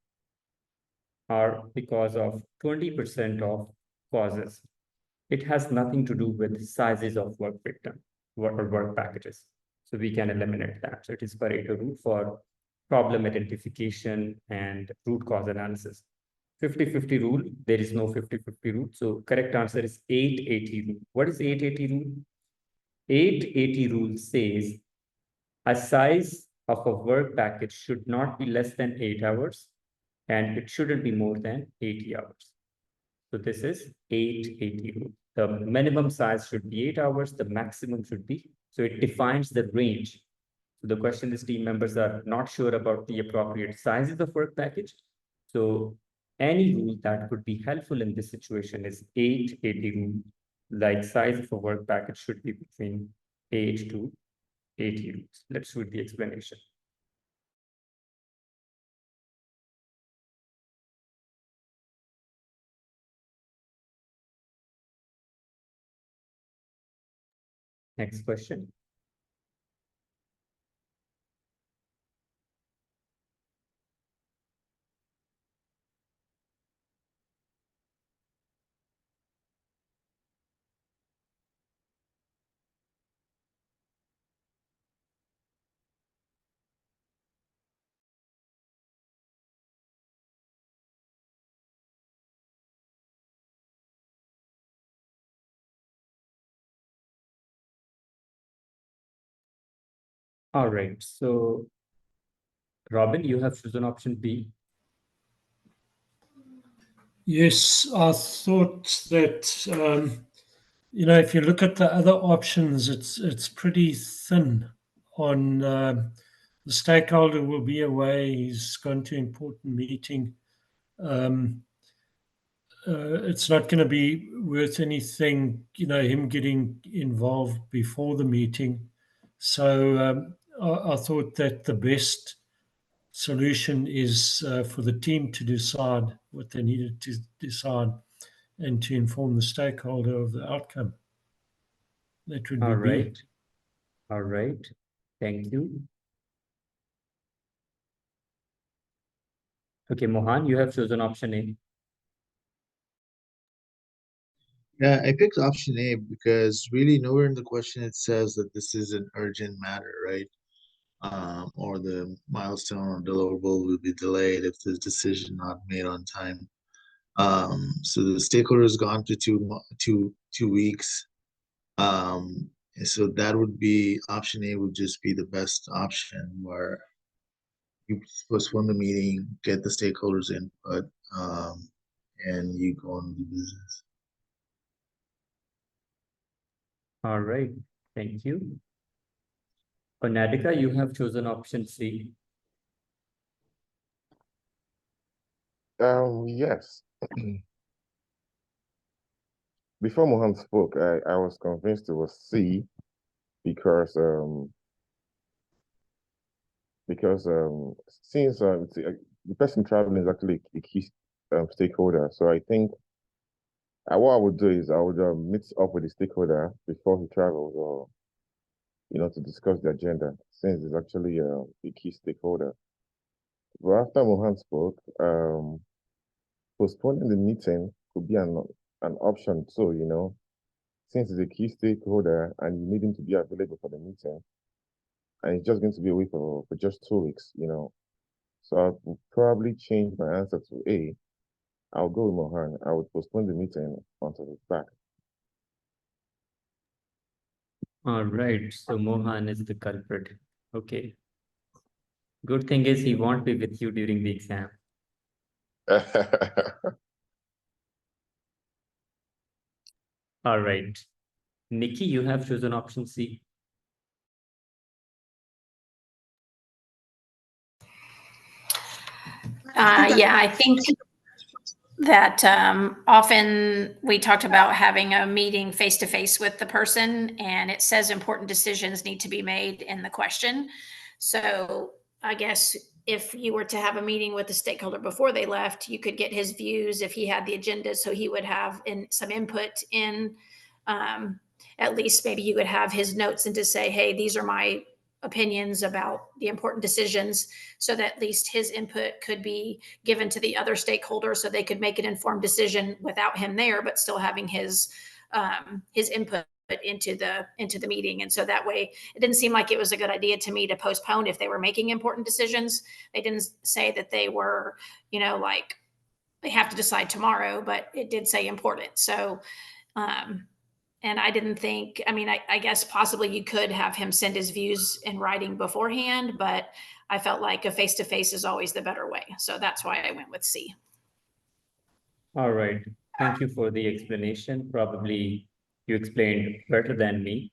are because of 20% of causes. It has nothing to do with sizes of work breakdown or work packages. So we can eliminate that. So it is Pareto rule for problem identification and root cause analysis. 50-50 rule, there is no 50-50 rule. So correct answer is 880 rule. What is 880 rule? 880 rule says a size of a work package should not be less than 8 hours and it shouldn't be more than 80 hours. So this is 880 rule. The minimum size should be 8 hours, the maximum should be, so it defines the range. So the question is team members are not sure about the appropriate sizes of work package. So any rule that could be helpful in this situation is 880 rule. Like size of a work package should be between 8 to 80 rules. Let's read the explanation. Next question. All right, so Robin, you have chosen option B. Yes, I thought that if you look at the other options, it's pretty thin on the stakeholder will be away, he's gone to an important meeting. It's not going to be worth anything, him getting involved before the meeting. So I thought that the best solution is for the team to decide what they needed to decide and to inform the stakeholder of the outcome. That would be All B. right. All right. Thank you. Okay, Mohan, you have chosen option A. Yeah, I picked option A because really nowhere in the question it says that this is an urgent matter, right? Or the milestone or deliverable will be delayed if the decision not made on time. So the stakeholder has gone to two weeks. So that would be option A would just be the best option where you postpone the meeting, get the stakeholders input, and you go on the business. All right. Thank you. Nadika, you have chosen option C. Yes. Before Mohan spoke, I was convinced it was C because since the person traveling is actually a key stakeholder, so I think what I would do is I would meet up with the stakeholder before he travels, or to discuss the agenda, since he's actually a key stakeholder. But after Mohan spoke, postponing the meeting could be an option too, since he's a key stakeholder and you need him to be available for the meeting, and he's just going to be away for just 2 weeks. So I would probably change my answer to A. I'll go with Mohan. I would postpone the meeting until he's back. All right, so Mohan is the culprit. Okay. Good thing is he won't be with you during the exam. All right. Nikki, you have chosen option C. Yeah, I think that often we talked about having a meeting face to face with the person, and it says important decisions need to be made in the question. So I guess if you were to have a meeting with the stakeholder before they left, you could get his views if he had the agenda, so he would have some input in. At least maybe you would have his notes and to say, hey, these are my opinions about the important decisions, so that at least his input could be given to the other stakeholders so they could make an informed decision without him there, but still having his input into the meeting. And so that way it didn't seem like it was a good idea to me to postpone if they were making important decisions. They didn't say that they were, like they have to decide tomorrow, but it did say important. So and I didn't think, I guess possibly you could have him send his views in writing beforehand, but I felt like a face-to-face is always the better way. So that's why I went with C. All right. Thank you for the explanation. Probably you explained better than me.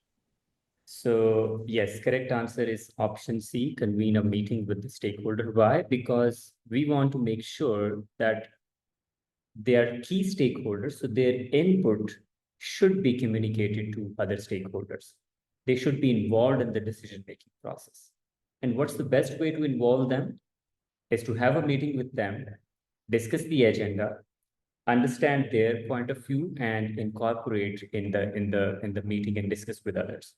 So yes, correct answer is option C, convene a meeting with the stakeholder. Why? Because we want to make sure that they are key stakeholders, so their input should be communicated to other stakeholders. They should be involved in the decision-making process. And what's the best way to involve them? Is to have a meeting with them, discuss the agenda, understand their point of view, and incorporate in the meeting and discuss with others.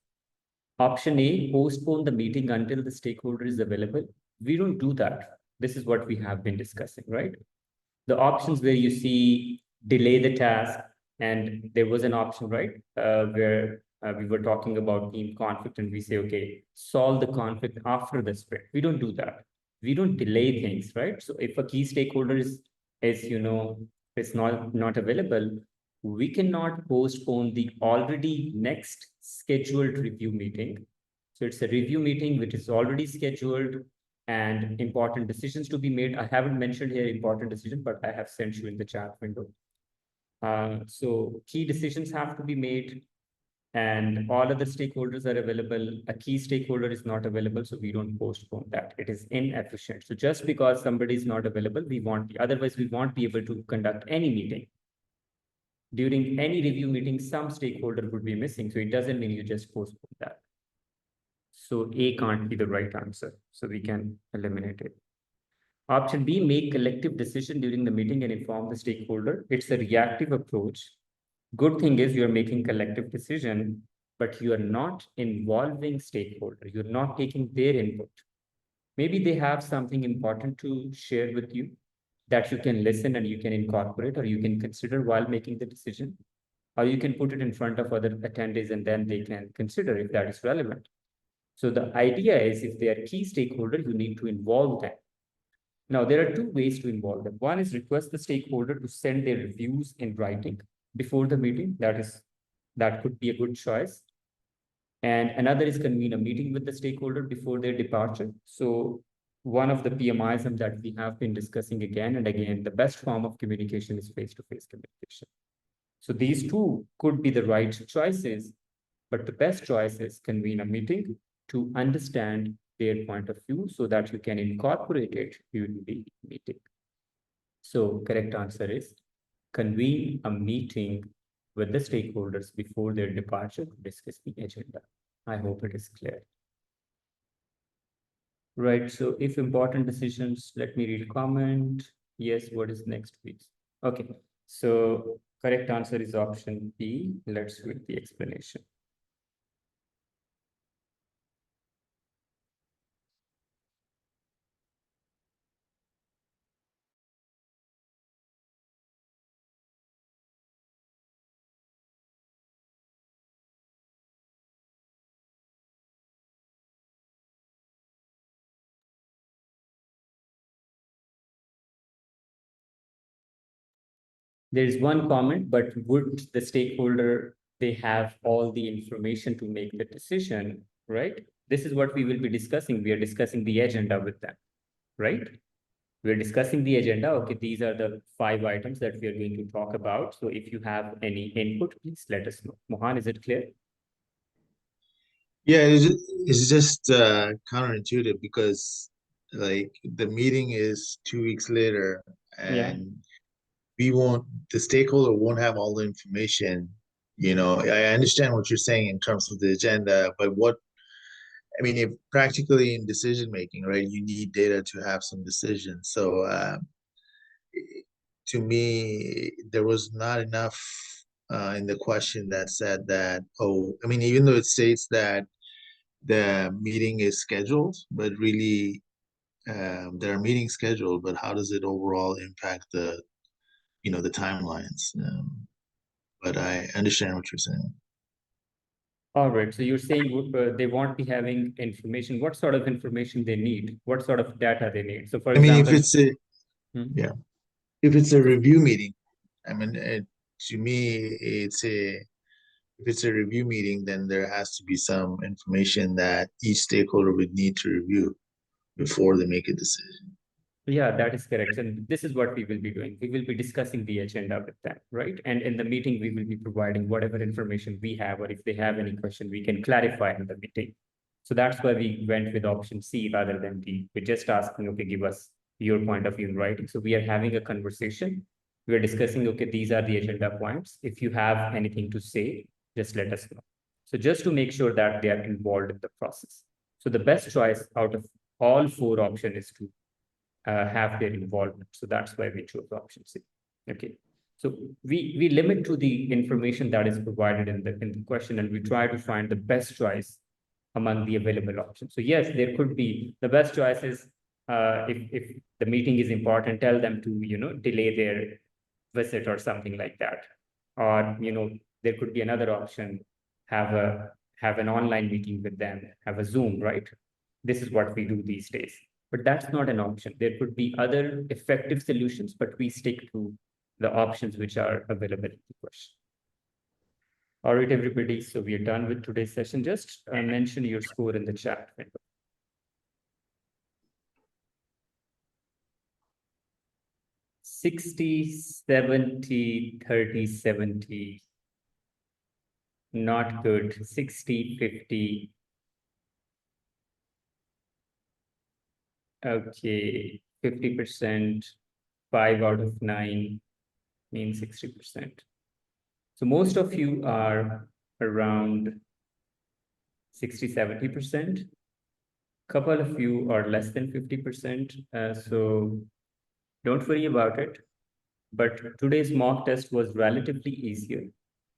Option A, postpone the meeting until the stakeholder is available. We don't do that. This is what we have been discussing, right? The options where you see delay the task, and there was an option, right, where we were talking about team conflict, and we say, okay, solve the conflict after the sprint. We don't do that. We don't delay things, right? So if a key stakeholder is not available, we cannot postpone the already next scheduled review meeting. So it's a review meeting which is already scheduled, and important decisions to be made. I haven't mentioned here important decision, but I have sent you in the chat window. So key decisions have to be made, and all other stakeholders are available. A key stakeholder is not available, so we don't postpone that. It is inefficient. So just because somebody is not available, otherwise we won't be able to conduct any meeting. During any review meeting, some stakeholder would be missing, so it doesn't mean you just postpone that. So A can't be the right answer, so we can eliminate it. Option B, make collective decision during the meeting and inform the stakeholder. It's a reactive approach. Good thing is you're making collective decision, but you are not involving stakeholder. You're not taking their input. Maybe they have something important to share with you that you can listen and you can incorporate, or you can consider while making the decision, or you can put it in front of other attendees and then they can consider if that is relevant. So the idea is, if they are key stakeholder, you need to involve them. Now, there are two ways to involve them. One is request the stakeholder to send their reviews in writing before the meeting. That could be a good choice. And another is convene a meeting with the stakeholder before their departure. So one of the PMIs that we have been discussing again and again, the best form of communication is face-to-face communication. So these two could be the right choices, but the best choice is convene a meeting to understand their point of view so that you can incorporate it during the meeting. So correct answer is convene a meeting with the stakeholders before their departure to discuss the agenda. I hope it is clear. Right, so if important decisions, let me read comment. Yes, what is next, please? Okay, so correct answer is option B. Let's read the explanation. There is one comment, but would the stakeholder, they have all the information to make the decision, right? This is what we will be discussing. We are discussing the agenda with them, right? We're discussing the agenda. Okay, these are the 5 items that we are going to talk about. So if you have any input, please let us know. Mohan, is it clear? Yeah, it's just counterintuitive because like the meeting is 2 weeks later and the stakeholder won't have all the information. You know, I understand what you're saying in terms of the agenda, but I mean, if practically in decision making, right, you need data to have some decisions. So to me, there was not enough in the question that said that, oh, I mean, even though it states that the meeting is scheduled, but really there are meetings scheduled, but how does it overall impact the timelines? But I understand what you're saying. All right, so you're saying they won't be having information. What sort of information they need? What sort of data they need? So for I mean, example, if it's a review meeting, I mean, to me, if it's a review meeting, then there has to be some information that each stakeholder would need to review before they make a decision. Yeah, that is correct. And this is what we will be doing. We will be discussing the agenda with them, right? And in the meeting, we will be providing whatever information we have, or if they have any question, we can clarify in the meeting. So that's why we went with option C rather than D. We're just asking, okay, give us your point of view in writing. So we are having a conversation. We are discussing, okay, these are the agenda points. If you have anything to say, just let us know. So just to make sure that they are involved in the process. So the best choice out of all 4 options is to have their involvement. So that's why we chose option C. Okay. So we limit to the information that is provided in the question, and we try to find the best choice among the available options. So yes, there could be the best choice is if the meeting is important, tell them to delay their visit or something like that. Or there could be another option, have an online meeting with them, have a Zoom, right? This is what we do these days. But that's not an option. There could be other effective solutions, but we stick to the options which are available in the question. All right, everybody. So we are done with today's session. Just mention your score in the chat window. 60, 70, 30, 70. Not good. 60, 50. Okay, 50%, 5 out of 9 means 60%. So most of you are around 60, 70%. Couple of you are less than 50%. So don't worry about it. But today's mock test was relatively easier.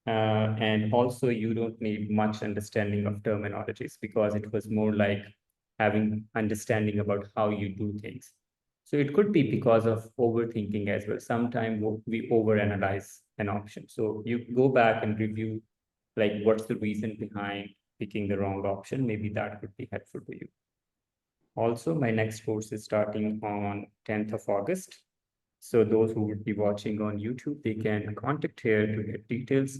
And also you don't need much understanding of terminologies because it was more like having understanding about how you do things. So it could be because of overthinking as well. Sometimes we overanalyze an option. So you go back and review like what's the reason behind picking the wrong option. Maybe that could be helpful to you. Also, my next course is starting on 10th of August. So those who would be watching on YouTube, they can contact here to get details.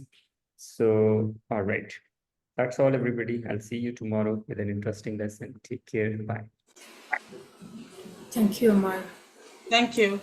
So, all right. That's all, everybody. I'll see you tomorrow with an interesting lesson. Take care. Bye. Thank you, Amar. Thank you.